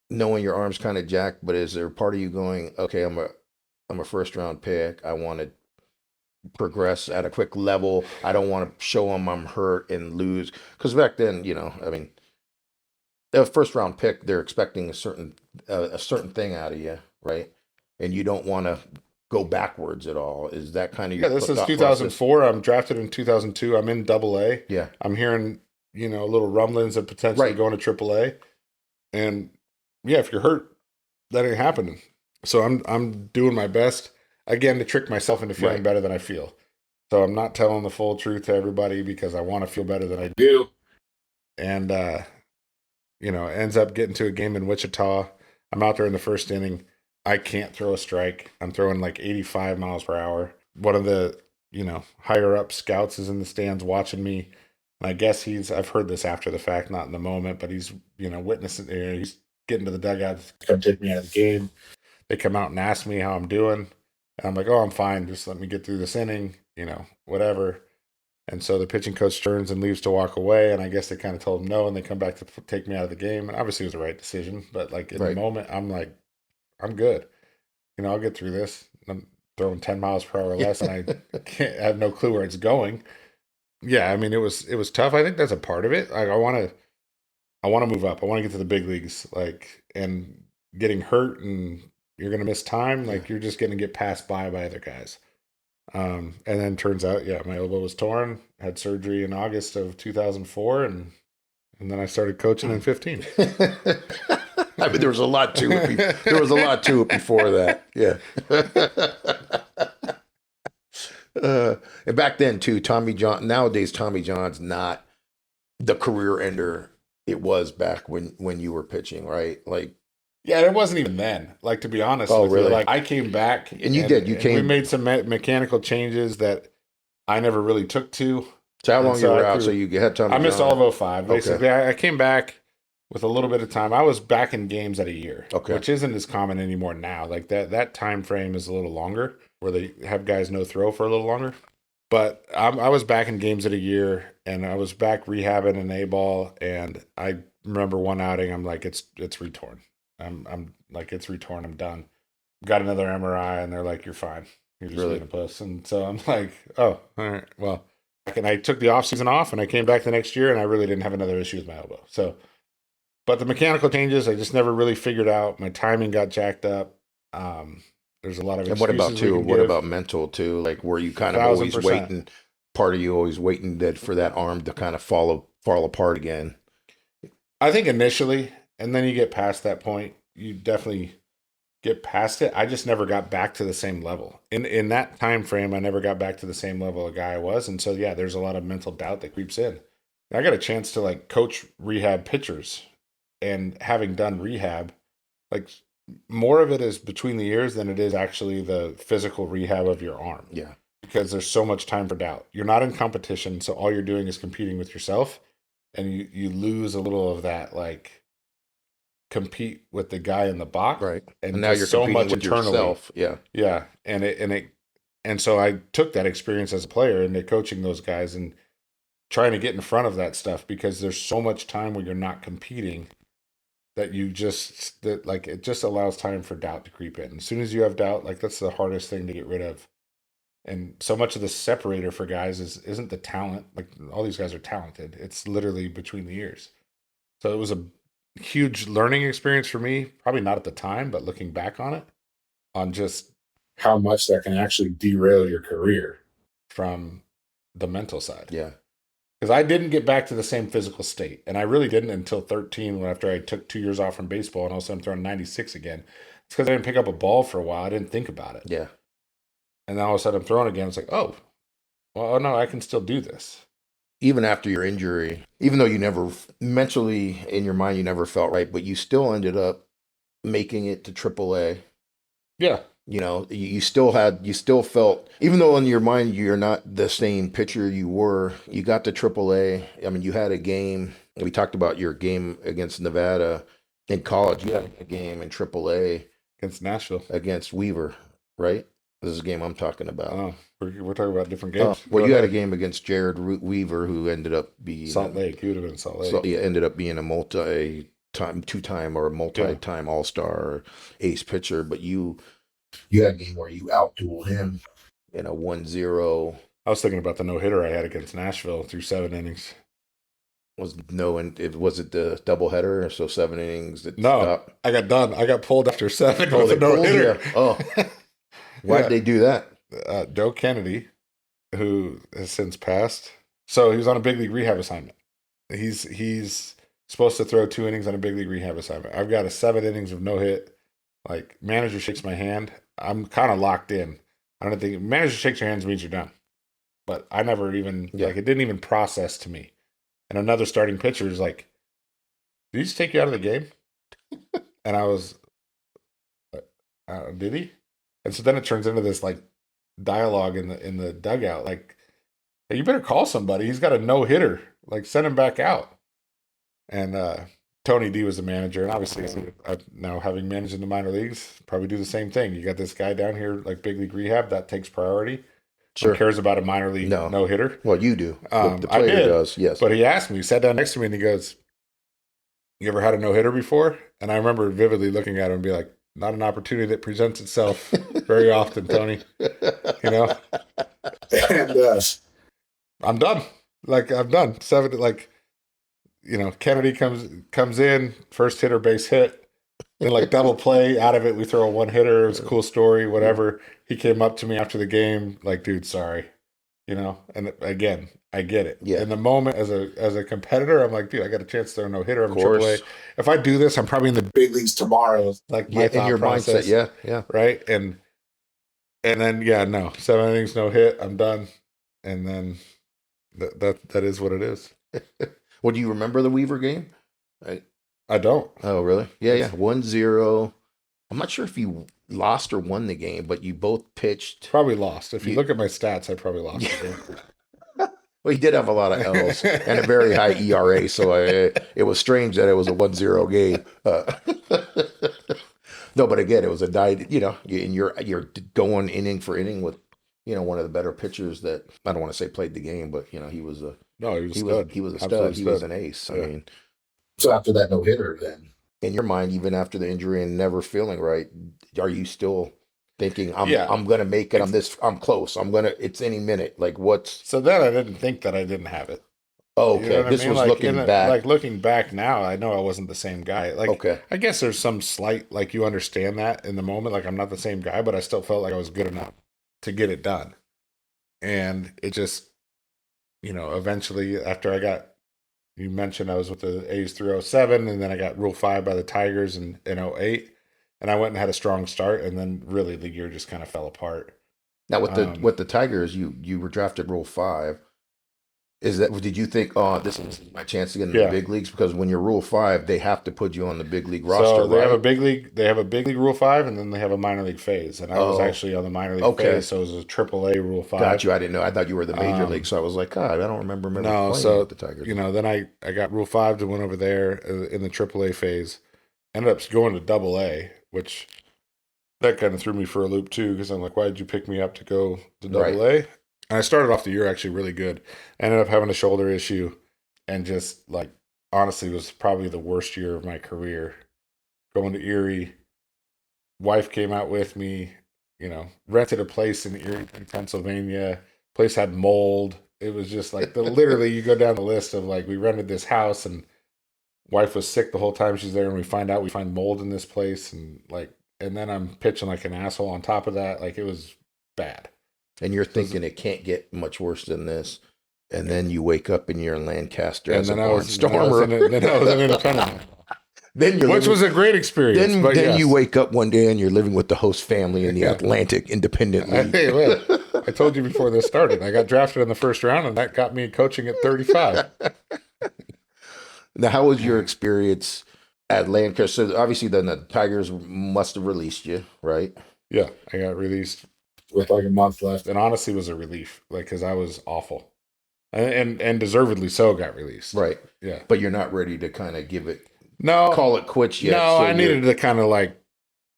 knowing your arm's kind of jacked, but is there part of you going, okay, I'm a first round pick. I want to progress at a quick level. I don't want to show them I'm hurt and lose. Because back then, I mean, the first round pick, they're expecting a certain thing out of you, right? And you don't want to go backwards at all. Is that kind of your
this is 2004. I'm drafted in 2002. I'm in AA.
Yeah.
I'm hearing, little rumblings of potentially going to AAA. And yeah, if you're hurt, that ain't happening. So I'm doing my best, again, to trick myself into feeling better than I feel. So I'm not telling the full truth to everybody because I want to feel better than I do. And, ends up getting to a game in Wichita. I'm out there in the first inning. I can't throw a strike. I'm throwing like 85 miles per hour. One of the, higher up scouts is in the stands watching me. And I guess I've heard this after the fact, not in the moment, but he's, witnessing, he's getting to the dugout to come take me out of the game. They come out and ask me how I'm doing. And I'm like, oh, I'm fine. Just let me get through this inning, whatever. And so the pitching coach turns and leaves to walk away. And I guess they kind of told him no, and they come back to take me out of the game. And obviously it was the right decision. But like in the moment, I'm like, I'm good. I'll get through this. I'm throwing 10 miles per hour less, and I have no clue where it's going. Yeah, I mean, it was tough. I think that's a part of it. Like, I want to move up. I want to get to the big leagues. Like, and getting hurt and you're going to miss time. Like, you're just going to get passed by other guys. And then turns out, my elbow was torn. Had surgery in August of 2004, and then I started coaching in 15.
I mean, there was a lot to it. There was a lot to it before that. Yeah. And back then too, Tommy John. Nowadays, Tommy John's not the career ender it was back when you were pitching, right? Like,
yeah, it wasn't even then. Like, to be honest,
oh really?
Like, I came back,
and you did. You came.
We made some mechanical changes that I never really took to.
So how long you were out? So you had Tommy.
I missed
John.
all of 05. Basically, okay. I came back with a little bit of time. I was back in games at a year, which isn't as common anymore now. Like that time frame is a little longer, where they have guys no throw for a little longer. But I was back in games at a year, and I was back rehabbing an A-ball, and I remember one outing, I'm like, it's retorn. I'm like, it's retorn. I'm done. Got another MRI, and they're like, you're fine. You're just really? Puss. And so I'm like, oh, all right, well. And I took the off season off, and I came back the next year, and I really didn't have another issue with my elbow. So, But the mechanical changes, I just never really figured out. My timing got jacked up. There's a lot of
And what about
excuses we
too?
can
What
give.
about mental too? Like, were you kind of always
1,000%.
waiting? Part of you always waiting that for that arm to kind of fall apart again.
I think initially, and then you get past that point, you definitely get past it. I just never got back to the same level. In that time frame, I never got back to the same level a guy I was. And so yeah, there's a lot of mental doubt that creeps in. And I got a chance to like coach rehab pitchers, and having done rehab, like more of it is between the ears than it is actually the physical rehab of your arm.
Yeah.
Because there's so much time for doubt. You're not in competition, so all you're doing is competing with yourself, and you lose a little of that like compete with the guy in the box,
Right.
and
And now you're
so
competing
much
with
internally.
yourself. Yeah.
Yeah, and so I took that experience as a player into coaching those guys and trying to get in front of that stuff, because there's so much time where you're not competing that it just allows time for doubt to creep in. As soon as you have doubt, like that's the hardest thing to get rid of. And so much of the separator for guys isn't the talent. Like all these guys are talented. It's literally between the ears. So it was a huge learning experience for me. Probably not at the time, but looking back on it, on just how much that can actually derail your career from the mental side.
Yeah.
Because I didn't get back to the same physical state. And I really didn't until 13, after I took 2 years off from baseball, and all of a sudden I'm throwing 96 again. It's because I didn't pick up a ball for a while. I didn't think about it.
Yeah.
And then all of a sudden I'm throwing again. It's like, oh no, I can still do this.
Even after your injury, even though you never mentally in your mind you never felt right, but you still ended up making it to AAA.
Yeah.
You know, you still felt, even though in your mind you're not the same pitcher you were, you got to AAA. I mean, you had a game. We talked about your game against Nevada in college. You had a game in AAA
Against Nashville.
against Weaver, right? This is a game I'm talking about.
Oh, we're talking about different games.
Well, you had a game against Jared Weaver, who ended up being
Salt Lake. He would have been Salt Lake.
So he ended up being a two-time or multi-time All-Star or ace pitcher. But you had a game where you outdueled him in a 1-0.
I was thinking about the no-hitter I had against Nashville through 7 innings.
Was it the doubleheader? So 7 innings.
No, I got done. I got pulled after 7 with
they
a no-hitter.
pulled you. Oh, why'd they do that?
Joe Kennedy, who has since passed. So he was on a big league rehab assignment. He's supposed to throw 2 innings on a big league rehab assignment. I've got a 7 innings of no hit. Like, manager shakes my hand. I'm kind of locked in. I don't think manager shakes your hands means you're done. But I never even it didn't even process to me. And another starting pitcher is like, "Did he just take you out of the game?" And I was, "Did he?" And so then it turns into this like dialogue in the dugout, like, "Hey, you better call somebody. He's got a no-hitter. Like, send him back out." And Tony D was the manager, and obviously now having managed in the minor leagues, probably do the same thing. You got this guy down here like big league rehab, that takes priority.
Sure.
Who cares about a minor league no-hitter?
Well, you do. The
I
player
did,
does, yes.
But he asked me, he sat down next to me, and he goes, "You ever had a no-hitter before?" And I remember vividly looking at him and be like, "Not an opportunity that presents itself very often, Tony." You know? And I'm done. Like, I'm done. 7, like, you know, Kennedy comes in, first hitter base hit. Then like double play out of it, we throw a 1-hitter. It was a cool story, whatever. He came up to me after the game, like, "Dude, sorry." You know, and again, I get it.
Yeah.
In the moment, as a competitor, I'm like, dude, I got a chance to throw a no-hitter. I'm
Of course.
AAA. If I do this, I'm probably in the big leagues tomorrow. Like, my
in your
process,
mindset, yeah.
right? And then 7 innings, no hit, I'm done. And then that is what it is.
Well, do you remember the Weaver game?
I don't.
Oh, really? Yeah. 1-0. I'm not sure if you lost or won the game, but you both pitched.
Probably lost. If you look at my stats, I probably lost the game.
Well, he did have a lot of L's and a very high ERA, so it was strange that it was a 1-0 game. No, but again, it was and you're going inning for inning with, one of the better pitchers that, I don't want to say played the game, but he was a
stud.
He was a
Absolute
stud. He was
stud.
an ace.
Yeah.
I mean, so after that no hitter, then in your mind, even after the injury and never feeling right, are you still thinking I'm gonna make it? I'm close. It's any minute. Like, what's
so then I didn't think that I didn't have it.
Oh,
You know
okay.
what I
This
mean?
was
Like
looking
like
back.
looking back now, I know I wasn't the same guy. Like
Okay.
I guess there's some slight like you understand that in the moment, like I'm not the same guy, but I still felt like I was good enough to get it done. And it just, eventually after you mentioned I was with the A's through '07, and then I got Rule 5 by the Tigers in '08, and I went and had a strong start, and then really the year just kind of fell apart.
Now with the
Um,
with the Tigers, you were drafted Rule 5. Did you think, oh, this is my chance to get into the
yeah.
big leagues? Because when you're Rule 5, they have to put you on the big league roster,
So
right?
they have a big league Rule 5, and then they have a minor league phase. And I was
Oh,
actually on the minor league
okay.
phase, so it was a AAA Rule
Got
5.
you. I didn't know. I thought you were the major league.
Um,
So I was like, God, I don't remember
no,
playing with
so
the Tigers.
then I got Rule 5 to went over there in the AAA phase. Ended up going to AA, which that kind of threw me for a loop too, because I'm like, why did you pick me up to go to
Right.
AA? And I started off the year actually really good. Ended up having a shoulder issue, and just like honestly was probably the worst year of my career. Going to Erie, wife came out with me, rented a place in Erie, Pennsylvania. Place had mold. It was just like literally you go down the list of like we rented this house, and wife was sick the whole time she's there, and we find mold in this place, and then I'm pitching like an asshole on top of that. Like it was bad.
And you're
So
thinking it can't get much worse than this. And then you wake up and you're in Lancaster
and
as a barnstormer.
then I was an independent,
Then you're
which
living,
was a great experience.
then
But
then you
yes,
wake up one day and you're living with the host family in the
yeah.
Atlantic Independent League.
Hey, well, I told you before this started. I got drafted in the first round, and that got me coaching at 35.
Now, how was your experience at Lancaster? So obviously, then the Tigers must have released you, right?
Yeah, I got released with like a month left, and honestly, was a relief, like because I was awful, and deservedly so got released.
Right.
Yeah.
But you're not ready to kind of
No,
call it quits yet.
no,
So
I needed to kind of like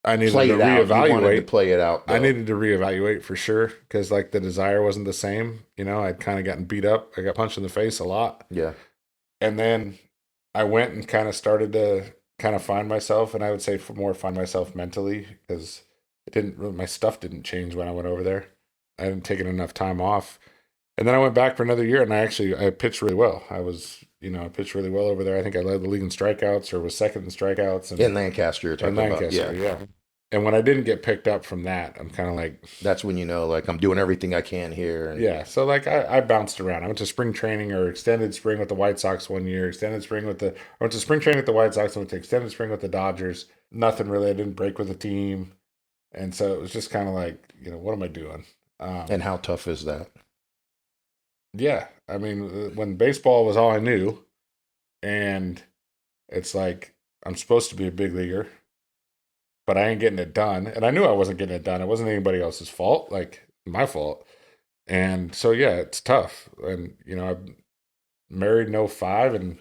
I needed
play
to
it out. You wanted to
reevaluate.
play it out,
I
though.
needed to reevaluate for sure because like the desire wasn't the same. I'd kind of gotten beat up. I got punched in the face a lot,
Yeah.
and then I went and kind of started to kind of find myself, and I would say for more find myself mentally because it didn't really, my stuff didn't change when I went over there. I hadn't taken enough time off, and then I went back for another year, and I pitched really well. I pitched really well over there. I think I led the league in strikeouts or was second in strikeouts, and
In Lancaster, you're
in
talking about.
Lancaster,
Yeah.
yeah. And when I didn't get picked up from that, I'm kind of like,
That's when you know, like, I'm doing everything I can here. And
yeah. So like I bounced around. I went to spring training or extended spring with the White Sox one year. I went to spring training with the White Sox. I went to extended spring with the Dodgers. Nothing really. I didn't break with the team, and so it was just kind of like, what am I doing?
And how tough is that?
Yeah. I mean, when baseball was all I knew, and it's like I'm supposed to be a big leaguer, but I ain't getting it done. And I knew I wasn't getting it done. It wasn't anybody else's fault, like my fault. And so, yeah, it's tough. And, I'm married in '05, and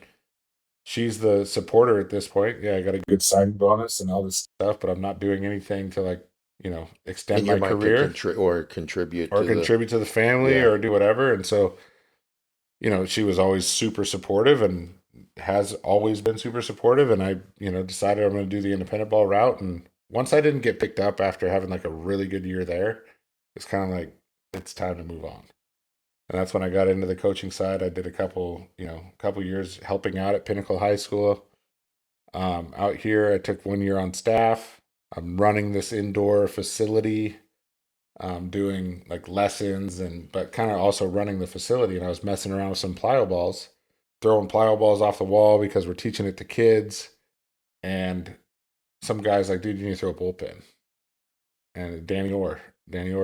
she's the supporter at this point. Yeah, I got a good signing bonus and all this stuff, but I'm not doing anything to like, extend
In your
my
mind,
career
or contribute
or
to the.
contribute to the family
Yeah.
or do whatever. And so, she was always super supportive and has always been super supportive. And I, decided I'm going to do the independent ball route. And once I didn't get picked up after having like a really good year there, it's kind of like, it's time to move on. And that's when I got into the coaching side. I did a couple years helping out at Pinnacle High School. Out here, I took 1 year on staff. I'm running this indoor facility, doing like lessons but kind of also running the facility. And I was messing around with some plyo balls, throwing plyo balls off the wall because we're teaching it to kids. And some guy's like, dude, you need to throw a bullpen. And Danny Orr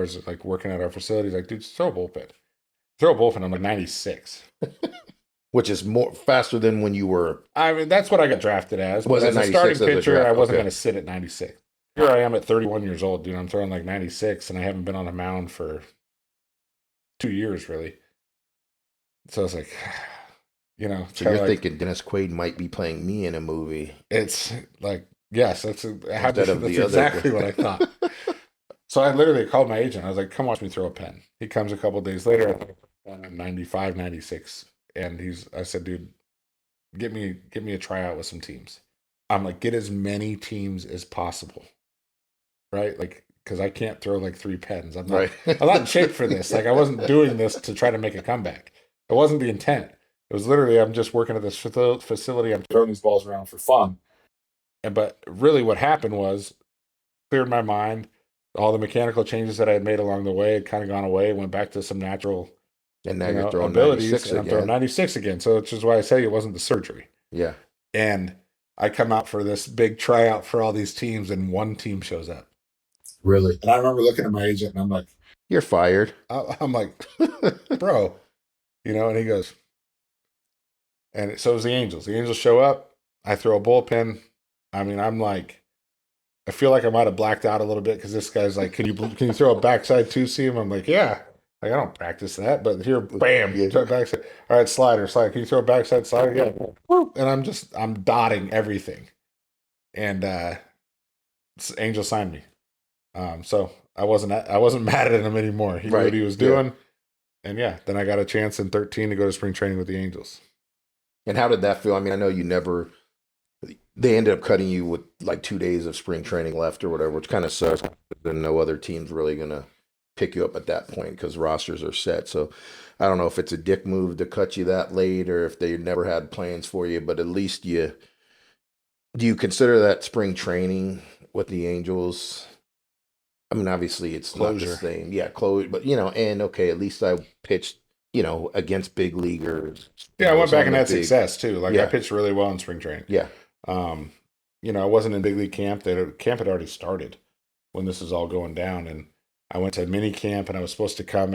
is like working at our facility. He's like, dude, just throw a bullpen. I'm like 96.
Which is more faster than when you were.
I mean, that's what I got drafted as.
Was
But
it
as a starting
96 as a
pitcher,
draft?
I wasn't
Okay.
going to sit at 96. Here I am at 31 years old, dude. I'm throwing like 96, and I haven't been on a mound for 2 years, really. So I was like, it's
So
kinda
you're
like,
thinking Dennis Quaid might be playing me in a movie
it's like, yes, that's
instead of the other.
exactly what I thought. So I literally called my agent. I was like, come watch me throw a pen. He comes a couple days later, I think, 95, 96. And I said, dude, get me a tryout with some teams. I'm like, get as many teams as possible. Right? Like, because I can't throw like 3 pens. I'm not
Right.
I'm not in shape for this. Like I wasn't doing this to try to make a comeback. It wasn't the intent. It was literally, I'm just working at this facility. I'm throwing these balls around for fun. But really what happened was cleared my mind. All the mechanical changes that I had made along the way had kind of gone away, went back to some natural,
And now you're throwing
abilities,
96
and I'm throwing
again.
96 again. So which is why I say it wasn't the surgery.
Yeah.
And I come out for this big tryout for all these teams, and one team shows up.
Really?
And I remember looking at my agent, and I'm like,
You're fired.
I'm like, bro, and he goes, and so it was the Angels. The Angels show up. I throw a bullpen. I mean, I'm like, I feel like I might have blacked out a little bit because this guy's like, can you throw a backside two seam? I'm like, yeah. Like, I don't practice that, but here, bam,
Yeah.
throw a backside. All right, slider. Can you throw a backside slider? Yeah. And I'm dotting everything. And Angel signed me. So I wasn't mad at him anymore. He knew what he was doing. Yeah. And yeah, then I got a chance in 13 to go to spring training with the Angels.
And how did that feel? I mean, I know they ended up cutting you with like 2 days of spring training left or whatever, which kind of sucks. Then no other team's really going to pick you up at that point because rosters are set. So I don't know if it's a dick move to cut you that late or if they never had plans for you, but at least do you consider that spring training with the Angels? I mean, obviously it's
Closure.
not the same. Yeah, close, but and okay, at least I pitched, against big leaguers.
Yeah, I went back and had success too. Like I pitched really well in spring training.
Yeah.
I wasn't in big league camp. Camp had already started when this is all going down. And I went to mini camp and I was supposed to come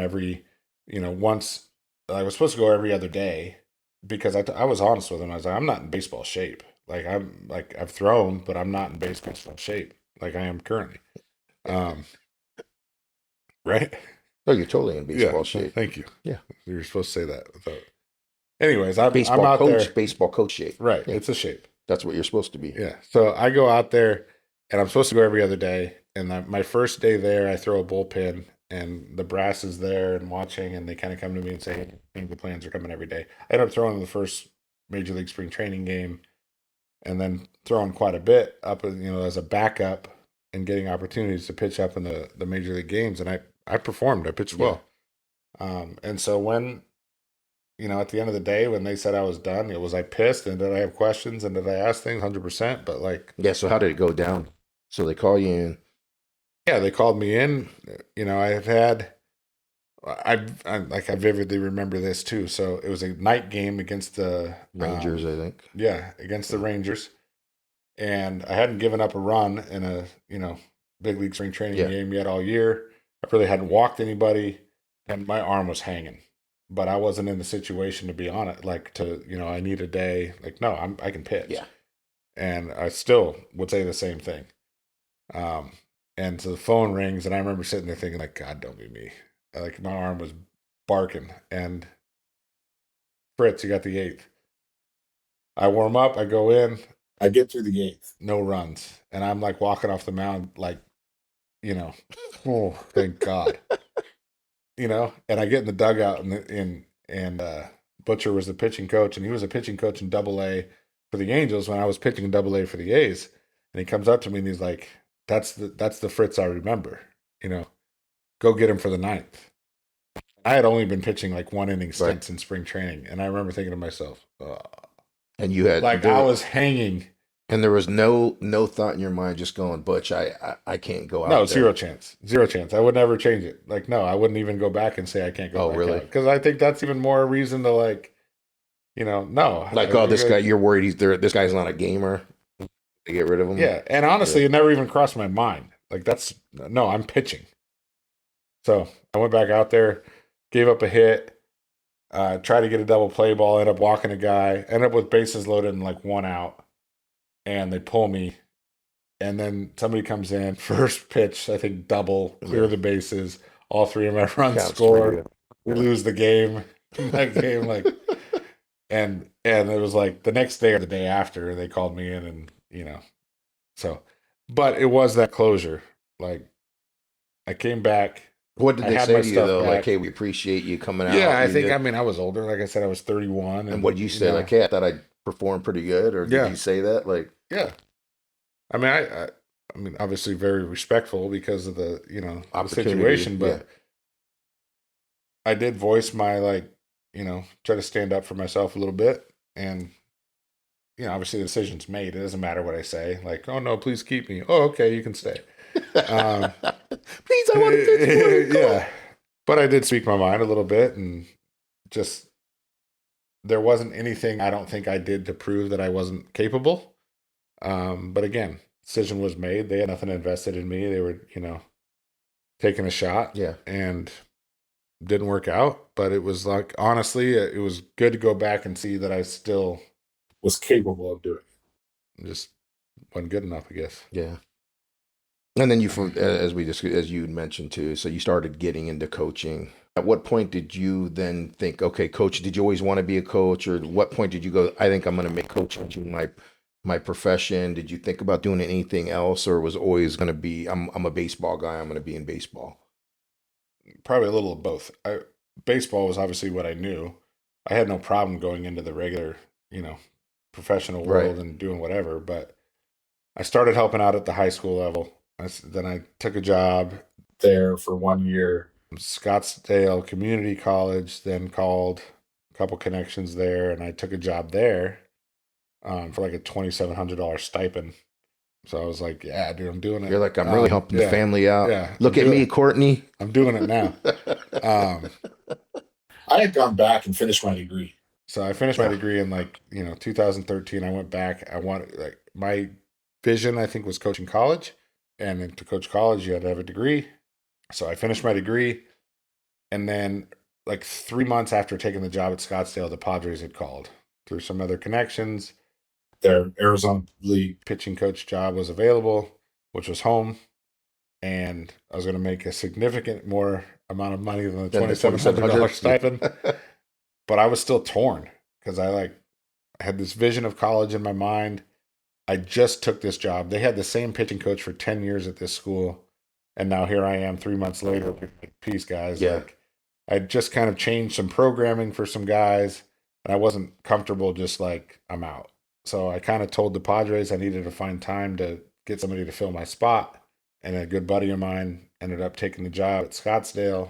once. I was supposed to go every other day because I was honest with him. I was like, I'm not in baseball shape. Like I've thrown, but I'm not in baseball shape like I am currently. Right?
Oh, you're totally in baseball shape.
Thank you.
Yeah.
You were supposed to say that. Anyways, I'm
Baseball
out
coach shape.
Right.
Yeah.
It's a shape.
That's what you're supposed to be.
Yeah. So I go out there and I'm supposed to go every other day. And my first day there, I throw a bullpen and the brass is there and watching, and they kind of come to me and say, hey, the plans are coming every day. I end up throwing the first Major League spring training game and then throwing quite a bit up, as a backup and getting opportunities to pitch up in the Major League games. And I performed. I pitched well. And so when, at the end of the day, when they said I was done, was I pissed and did I have questions and did I ask things? 100%. But
yeah. So how did it go down? So they call you in.
Yeah, they called me in. I vividly remember this too. So it was a night game against the
Rangers, I think.
Yeah, against the Rangers. And I hadn't given up a run in a, big league spring training game yet all year. I really hadn't walked anybody and my arm was hanging. But I wasn't in the situation to be on it, I need a day. No, I can pitch.
Yeah.
And I still would say the same thing. And so the phone rings, and I remember sitting there thinking, God, don't be me. My arm was barking. And Fritz, you got the 8th. I warm up, I go in, I get through the 8th, no runs. And I'm walking off the mound, oh, thank God. And I get in the dugout, and Butcher was the pitching coach, and he was a pitching coach in Double-A for the Angels when I was pitching in Double-A for the A's. And he comes up to me and he's like, that's the Fritz I remember. Go get him for the 9th. I had only been pitching 1 inning stints in spring training, and I remember thinking to myself,
and you had
I was hanging,
and there was no thought in your mind just going, Butch, I can't go out.
No,
there.
zero chance. I would never change it. No, I wouldn't even go back and say I can't go.
Oh, really?
Because I think that's even more reason to no.
This guy, you're worried this guy's not a gamer. To get rid of him.
Yeah, and honestly, it never even crossed my mind. I'm pitching. So I went back out there, gave up a hit, tried to get a double play ball, ended up walking a guy, ended up with bases loaded and 1 out, and they pull me, and then somebody comes in, first pitch, I think double, clear the bases, all 3 of my runs scored, we lose the game. That game, and it was the next day or the day after they called me in, and so, but it was that closure. I came back.
What did they say to you though? Back. Hey, we appreciate you coming out.
Yeah, I was older. Like I said, I was 31.
And what did you say? Hey, I thought I performed pretty good, or did you say that?
Yeah. I mean, obviously very respectful because of the, the situation, but I did voice my try to stand up for myself a little bit. And, obviously the decision's made. It doesn't matter what I say. Like, oh, no, please keep me. Oh, okay, you can stay.
Please, I want to Pittsburgh.
Yeah. But I did speak my mind a little bit, and just there wasn't anything I don't think I did to prove that I wasn't capable. But again, decision was made. They had nothing invested in me. They were, taking a shot.
Yeah.
And didn't work out. But it was like, honestly, it was good to go back and see that I still was capable of doing it. Just wasn't good enough, I guess.
Yeah. And then as you mentioned too, so you started getting into coaching. At what point did you then think, okay, coach, did you always want to be a coach? Or at what point did you go, I think I'm going to make coaching my profession? Did you think about doing anything else, or was always going to be, I'm a baseball guy, I'm going to be in baseball?
Probably a little of both. Baseball was obviously what I knew. I had no problem going into the regular, professional world and doing whatever, but I started helping out at the high school level. Then I took a job there for 1 year, Scottsdale Community College, then called a couple connections there, and I took a job there for like a $2,700 stipend. So I was like, yeah, dude, I'm doing it.
You're like, I'm really helping the family out.
Yeah,
Look at me, Courtney.
I'm doing it now. I had gone back and finished my degree. So I finished my degree in 2013. I went back. I wanted, my vision, I think, was coaching college. And then to coach college, you had to have a degree. So I finished my degree. And then 3 months after taking the job at Scottsdale, the Padres had called through some other connections. Their Arizona League pitching coach job was available, which was home. And I was going to make a significant more amount of money than the $2,700 stipend. But I was still torn because I had this vision of college in my mind. I just took this job. They had the same pitching coach for 10 years at this school. And now here I am 3 months later. Peace, guys.
Yeah.
I just kind of changed some programming for some guys. And I wasn't comfortable just I'm out. So I kind of told the Padres I needed to find time to get somebody to fill my spot. And a good buddy of mine ended up taking the job at Scottsdale,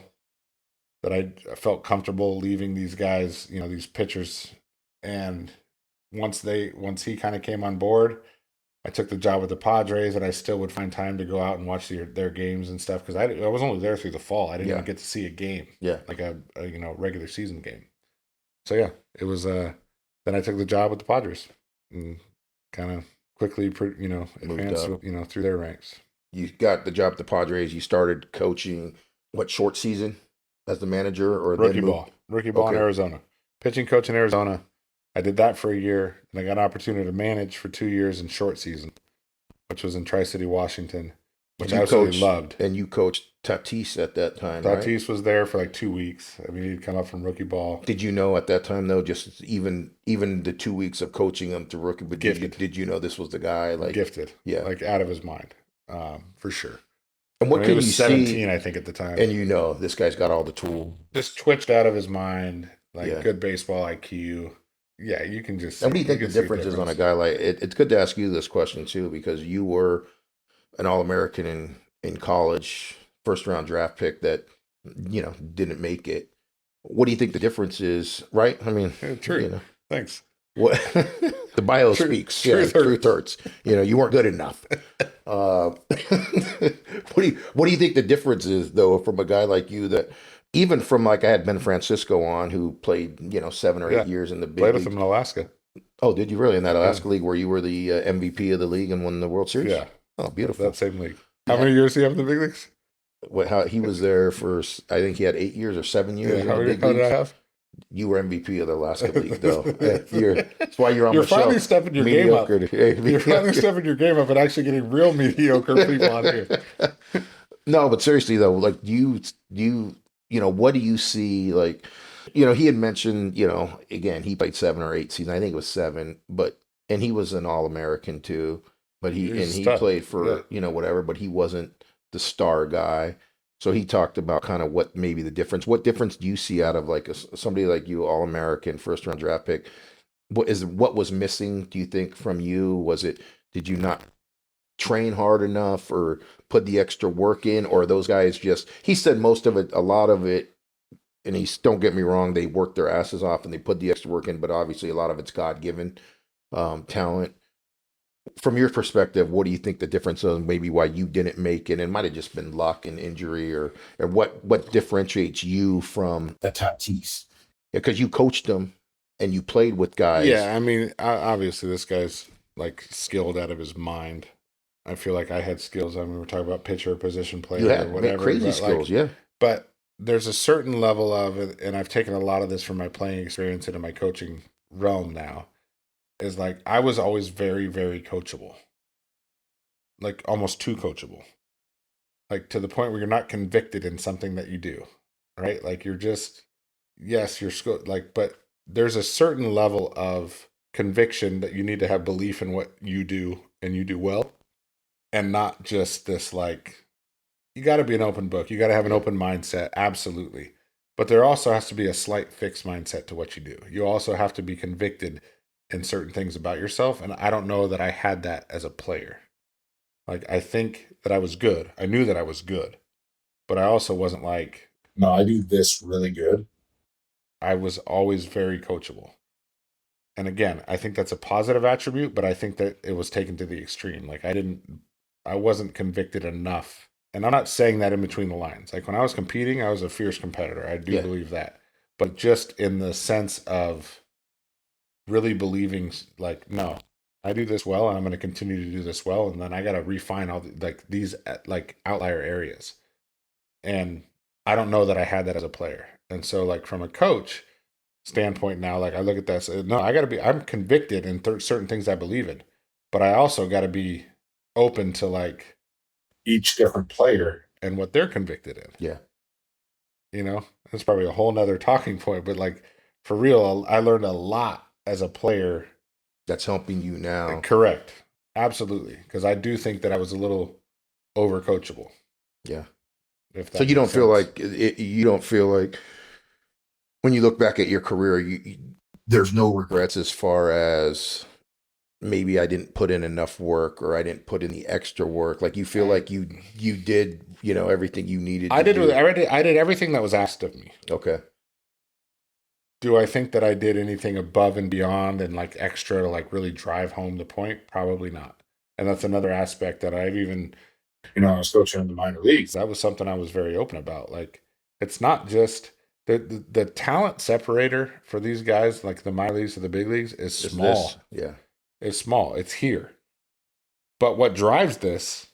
that I felt comfortable leaving these guys, these pitchers. And once he kind of came on board, I took the job with the Padres, and I still would find time to go out and watch their games and stuff, because I was only there through the fall. I didn't even get to see a game, like a regular season game. So yeah, it was. Then I took the job with the Padres and kind of quickly, advanced, through their ranks.
You got the job at the Padres. You started coaching short season as the manager, or
rookie ball in Arizona, pitching coach in Arizona. I did that for a year, and I got an opportunity to manage for 2 years in short season, which was in Tri-City, Washington, which I absolutely loved.
And you coached Tatis at that time,
Tatis was there for 2 weeks. I mean, he'd come up from rookie ball.
Did you know at that time, though, just even the 2 weeks of coaching him to rookie, but did you know this was the guy?
Gifted. Yeah. Out of his mind, for sure.
And what can you see?
17, I think, at the time.
And this guy's got all the tools.
Just twitched out of his mind, good baseball IQ. Yeah, you can just.
And what do you think the difference is on a guy like it? It's good to ask you this question too, because you were an All-American in college, first round draft pick that didn't make it. What do you think the difference is? Right? I mean,
true. Thanks.
What the bio speaks. Truth hurts. You weren't good enough. What do you think the difference is, though, from a guy like you that? Even from I had Ben Francisco on, who played 7 or 8 years in the big
played with
league.
him in Alaska.
Oh, did you really? In that Alaska league where you were the MVP of the league and won the World Series?
Yeah.
Oh, beautiful.
That same league. How many years did he have in the big leagues?
How he was there for? I think he had 8 years or 7 years.
Yeah, how did I have?
You were MVP of the Alaska league, though. That's why you're on
You're
my show.
You're finally stepping your game up. You're finally stepping your game up and actually getting real mediocre people on here.
No, but seriously though, do you what do you see? He had mentioned, again, he played 7 or 8 seasons. I think it was 7, and he was an All-American too. But he played for whatever, but he wasn't the star guy. So he talked about kind of what maybe the difference. What difference do you see out of somebody like you, All-American, first round draft pick? What was missing? Do you think from you? Did you not train hard enough or put the extra work in, or those guys just? He said a lot of it and don't get me wrong, they work their asses off and they put the extra work in, but obviously a lot of it's God-given talent. From your perspective, what do you think the difference is? Maybe why you didn't make it? It might have just been luck and injury, or what differentiates you from the Tatis? Because you coached them and you played with guys.
Yeah, I mean, obviously this guy's like skilled out of his mind. I feel like I had skills. I mean, we're talking about pitcher, position player,
You had
or whatever.
crazy
but
skills,
like,
yeah.
But there's a certain level of it, and I've taken a lot of this from my playing experience into my coaching realm now, is like I was always very, very coachable. Like almost too coachable. Like to the point where you're not convicted in something that you do. Right? Like you're just, yes, you're like, but there's a certain level of conviction that you need to have belief in what you do and you do well. And not just this, like, you got to be an open book. You got to have an open mindset. Absolutely. But there also has to be a slight fixed mindset to what you do. You also have to be convicted in certain things about yourself. And I don't know that I had that as a player. Like, I think that I was good. I knew that I was good. But I also wasn't like, no, I do this really good. I was always very coachable. And again, I think that's a positive attribute, but I think that it was taken to the extreme. Like, I wasn't convicted enough. And I'm not saying that in between the lines. Like when I was competing, I was a fierce competitor. I do believe that. But just in the sense of really believing, like, no, I do this well and I'm going to continue to do this well. And then I got to refine all like these like outlier areas. And I don't know that I had that as a player. And so like from a coach standpoint now, like I look at that, so, no, I'm convicted in certain things I believe in, but I also got to be open to like each different player and what they're convicted in.
Yeah.
You know, that's probably a whole nother talking point, but like for real, I learned a lot as a player.
That's helping you now.
Correct. Absolutely. Because I do think that I was a little over coachable.
Yeah.
So
you don't feel like you don't feel like when you look back at your career, there's no regrets as far as maybe I didn't put in enough work or I didn't put in the extra work. Like you feel like you did, everything you needed.
I did everything that was asked of me.
Okay.
Do I think that I did anything above and beyond and like extra to like really drive home the point? Probably not. And that's another aspect that I've even, I was coaching in the minor leagues. That was something I was very open about. Like, it's not just the talent separator for these guys, like the minor leagues to the big leagues, is small.
Yeah.
It's small. It's here. But what drives this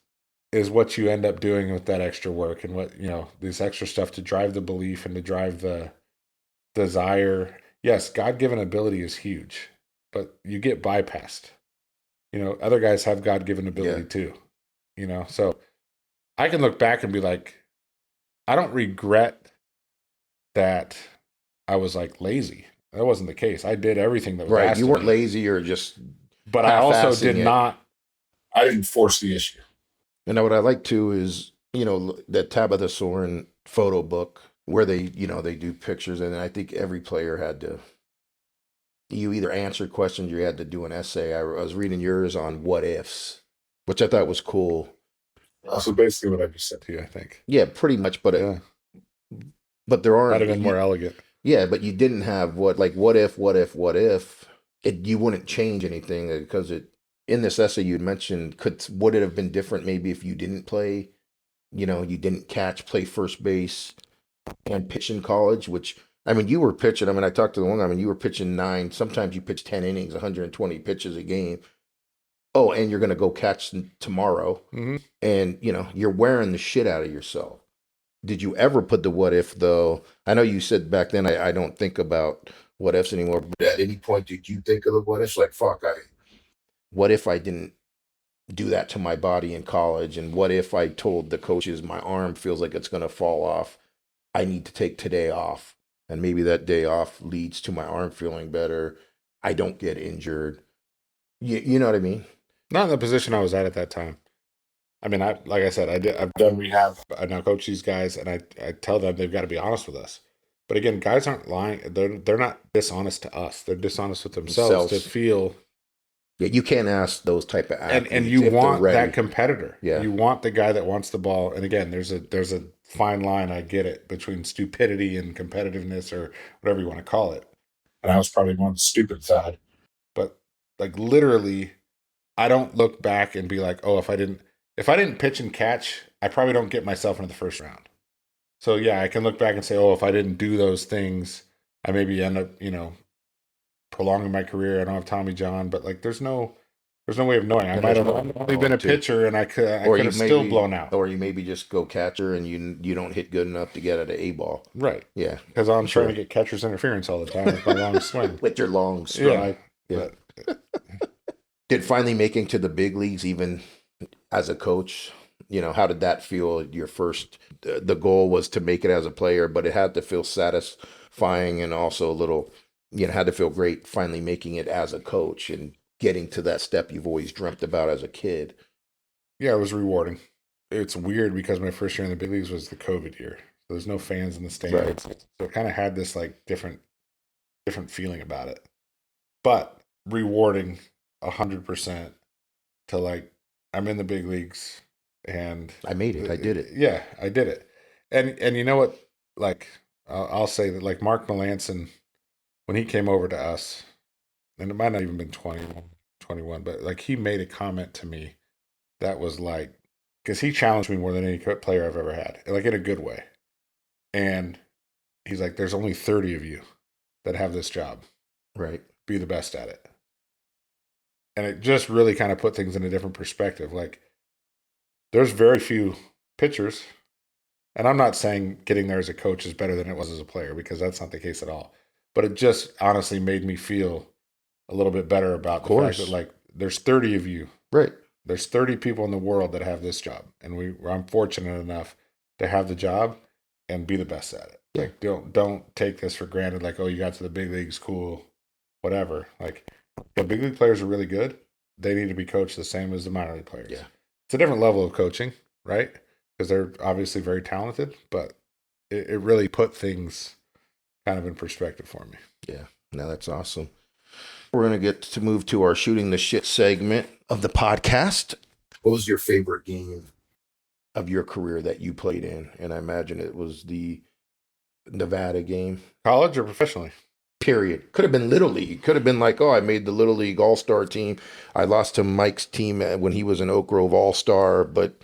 is what you end up doing with that extra work and what, this extra stuff to drive the belief and to drive the desire. Yes, God-given ability is huge, but you get bypassed. Other guys have God-given ability too. So I can look back and be like, I don't regret that I was like lazy. That wasn't the case. I did everything that was asked.
You weren't lazy or just.
But I also did not. I didn't force the issue.
And what I like too is that Tabitha Soren photo book where they they do pictures, and I think every player had to. You either answered questions, or you had to do an essay. I was reading yours on what ifs, which I thought was cool.
So basically, what I just said to you, I think.
Yeah, pretty much. But but there aren't.
Might have been more elegant.
Yeah, but you didn't have what if. You wouldn't change anything because in this essay you'd mentioned would it have been different maybe if you didn't play, you didn't play first base and pitch in college, which I mean you were pitching. I mean I talked to the one guy. I mean you were pitching 9. Sometimes you pitch 10 innings, 120 pitches a game. Oh, and you're gonna go catch tomorrow, and you're wearing the shit out of yourself. Did you ever put the what if though? I know you said back then I don't think about what ifs anymore, but at any point did you think of the what ifs? Like what if I didn't do that to my body in college? And what if I told the coaches my arm feels like it's gonna fall off? I need to take today off. And maybe that day off leads to my arm feeling better. I don't get injured. You know what I mean?
Not in the position I was at that time. I mean, like I said, I've done rehab. I now coach these guys, and I tell them they've got to be honest with us. But again, guys aren't lying. They're not dishonest to us. They're dishonest with themselves to feel.
Yeah, you can't ask those type of athletes.
And you want that competitor.
Yeah.
You want the guy that wants the ball. And again, there's a fine line, I get it, between stupidity and competitiveness or whatever you want to call it. And I was probably on the stupid side. But like literally, I don't look back and be like, oh, if I didn't pitch and catch, I probably don't get myself into the first round. So yeah, I can look back and say, oh, if I didn't do those things, I maybe end up, prolonging my career. I don't have Tommy John, but like there's no way of knowing. I might have only been a pitcher, and I could have still blown out.
Or you maybe just go catcher and you don't hit good enough to get at an A ball.
Right.
Yeah.
Because I'm trying to get catcher's interference all the time with my long swing.
With your long swing. Yeah. Did finally making to the big leagues, even as a coach, how did that feel? Your first, the goal was to make it as a player, but it had to feel satisfying and also a little, had to feel great finally making it as a coach and getting to that step you've always dreamt about as a kid.
Yeah, it was rewarding. It's weird because my first year in the big leagues was the COVID year. So there's no fans in the stands. Right. So it kind of had this like different feeling about it. But rewarding 100% to like, I'm in the big leagues and
I made it. I did it.
Yeah, I did it. And you know what? Like, I'll say that like Mark Melanson, when he came over to us, and it might not even been 21, but like he made a comment to me that was like, because he challenged me more than any player I've ever had, like in a good way. And he's like, there's only 30 of you that have this job.
Right.
Be the best at it. And it just really kind of put things in a different perspective. Like, there's very few pitchers. And I'm not saying getting there as a coach is better than it was as a player, because that's not the case at all. But it just honestly made me feel a little bit better about the fact that, like, there's 30 of you.
Right.
There's 30 people in the world that have this job. And I'm fortunate enough to have the job and be the best at it. Yeah. Like, don't take this for granted. Like, oh, you got to the big leagues, cool, whatever. Like, the big league players are really good. They need to be coached the same as the minor league players.
Yeah.
It's a different level of coaching, right? Because they're obviously very talented, but it really put things kind of in perspective for me.
Yeah. Now that's awesome. We're going to move to our shooting the shit segment of the podcast. What was your favorite game of your career that you played in? And I imagine it was the Nevada game.
College or professionally?
Period. Could have been Little League. Could have been like, oh, I made the Little League All-Star team. I lost to Mike's team when he was an Oak Grove All-Star, but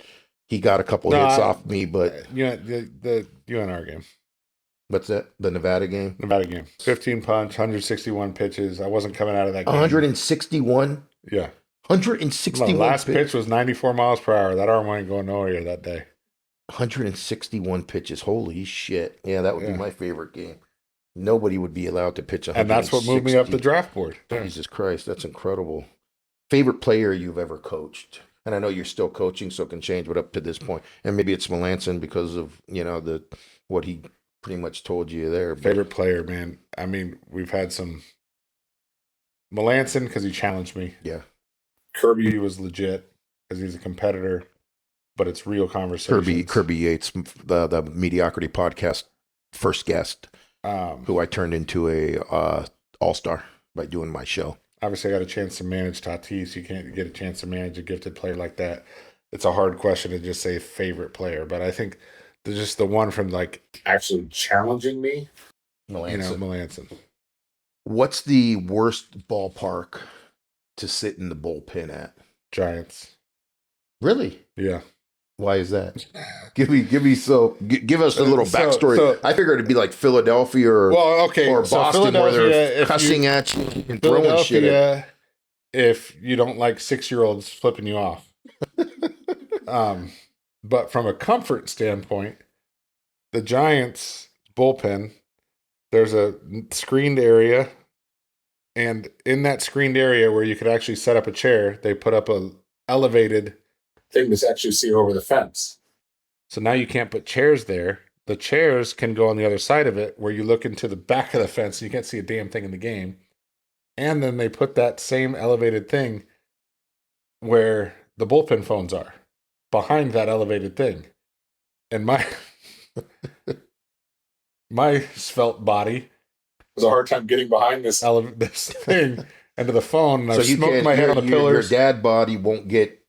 he got a couple hits off me. But
the UNR game.
What's that? The Nevada game?
Nevada game. 15 punch, 161 pitches. I wasn't coming out of that game.
161?
Yeah.
161
My last pitch was 94 miles per hour. That arm wasn't going nowhere that day.
161 pitches. Holy shit. Yeah, that would be my favorite game. Nobody would be allowed to pitch 160.
And that's what moved me up the draft board.
Jesus Christ, that's incredible. Favorite player you've ever coached? And I know you're still coaching, so it can change, but up to this point. And maybe it's Melanson because of, what he pretty much told you there. But
favorite player, man. I mean, we've had some Melanson because he challenged me.
Yeah.
Kirby was legit because he's a competitor, but it's real conversation.
Kirby Yates, the Mediocrity Podcast first guest, who I turned into a all-star by doing my show.
Obviously, I got a chance to manage Tatis. You can't get a chance to manage a gifted player like that. It's a hard question to just say favorite player, but I think just the one from like actually challenging me, Melanson.
What's the worst ballpark to sit in the bullpen at?
Giants.
Really?
Yeah.
Why is that? Give us a little backstory. So, I figured it'd be like Philadelphia or Boston, where they're cussing at you and throwing shit at.
If you don't like 6-year-olds flipping you off. But from a comfort standpoint, the Giants bullpen, there's a screened area, and in that screened area where you could actually set up a chair, they put up a elevated thing to actually see over the fence. So now you can't put chairs there. The chairs can go on the other side of it where you look into the back of the fence and you can't see a damn thing in the game. And then they put that same elevated thing where the bullpen phones are, behind that elevated thing. And my svelte body was a hard time getting behind this thing and to the phone. And I smoked my head on the pillars.
Your dad body won't get.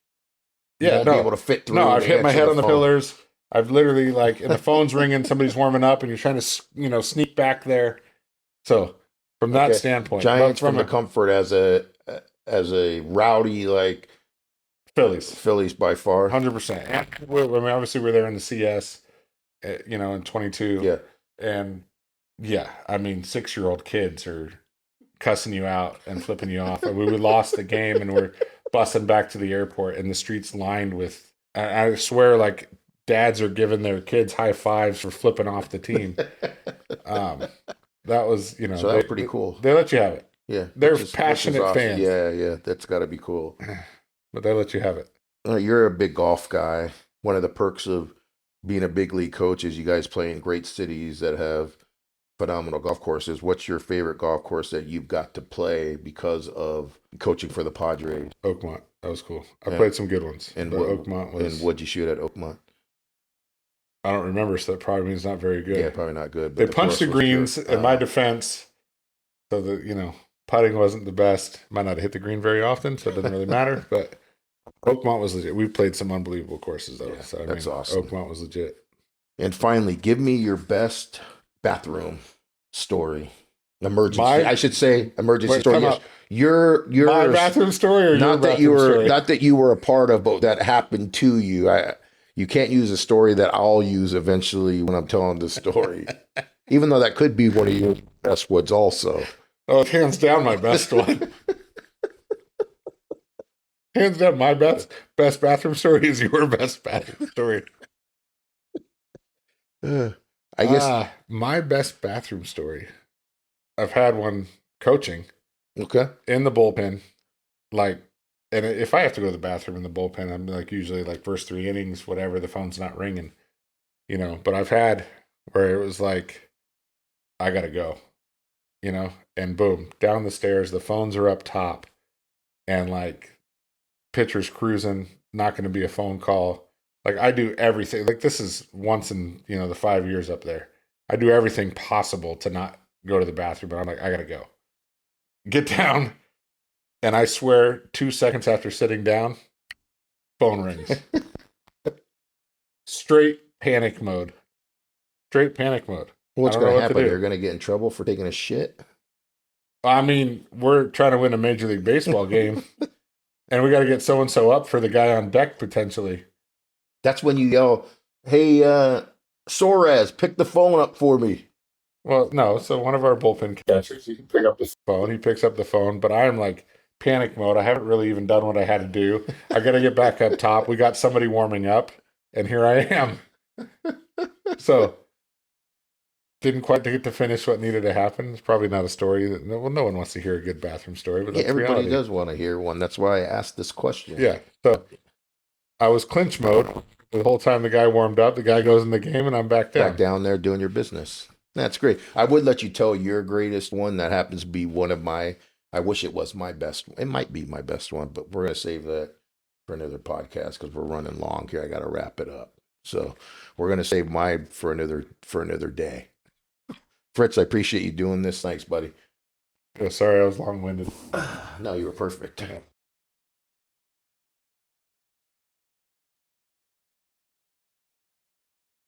Be able to fit through.
No, I've hit my head on the pillars. I've literally like, and the phone's ringing, somebody's warming up, and you're trying to, sneak back there. So from that standpoint,
Giants from the comfort as a rowdy like Phillies by far,
100%. I mean, obviously we're there in the CS, in 22.
Yeah,
and yeah, I mean 6-year-old kids are cussing you out and flipping you off. And we lost the game, and we're busting back to the airport, and the streets lined with. I swear, like dads are giving their kids high fives for flipping off the team. That was,
so that was pretty cool.
They let you have it.
Yeah,
they're passionate awesome. Fans.
Yeah, that's got to be cool.
But they let you have it.
You're a big golf guy. One of the perks of being a big league coach is you guys play in great cities that have phenomenal golf courses. What's your favorite golf course that you've got to play because of coaching for the Padres?
Oakmont. That was cool. I played some good ones.
And Oakmont was. And what'd you shoot at Oakmont?
I don't remember, so that probably means not very good.
Yeah, probably not good.
They punched the greens in my defense, so that putting wasn't the best. Might not hit the green very often, so it doesn't really matter. But Oakmont was legit. We played some unbelievable courses though.
Yeah,
so
that's awesome.
Oakmont was legit.
And finally, give me your best bathroom story. Emergency. I should say emergency story. Yes. Your
my bathroom story, or
not that you were a part of, but that happened to you. You can't use a story that I'll use eventually when I'm telling the story, even though that could be one of your best ones also.
Oh, it's hands down my best one. Hands down, my best bathroom story is your best bathroom story.
I guess
my best bathroom story. I've had one coaching.
Okay.
In the bullpen, and if I have to go to the bathroom in the bullpen, I'm like usually like first 3 innings, whatever, the phone's not ringing, But I've had where it was like, I gotta go, and boom, down the stairs, the phones are up top, and like pitcher's cruising, not going to be a phone call. Like I do everything. Like this is once in the 5 years up there. I do everything possible to not go to the bathroom, but I'm like, I gotta go. Get down. And I swear, 2 seconds after sitting down, phone rings. Straight panic mode. What's
going to happen? You're going to get in trouble for taking a shit?
I mean, we're trying to win a Major League Baseball game, and we got to get so-and-so up for the guy on deck, potentially.
That's when you yell, hey, Suarez, pick the phone up for me.
Well, no. So one of our bullpen catchers, he can pick up the phone. He picks up the phone, but I'm like, panic mode. I haven't really even done what I had to do. I got to get back up top. We got somebody warming up, and here I am. So, didn't quite get to finish what needed to happen. It's probably not a story that no one wants to hear a good bathroom story, but
everybody
reality.
Does want to hear one. That's why I asked this question.
Yeah. So, I was clinch mode the whole time. The guy warmed up. The guy goes in the game, and I'm back down.
Back down there doing your business. That's great. I would let you tell your greatest one. That happens to be one of my. I wish it was my best. It might be my best one, but we're going to save that for another podcast because we're running long here. I got to wrap it up. So we're going to save mine for another day. Fritz, I appreciate you doing this. Thanks, buddy.
Sorry, I was long-winded.
No, you were perfect.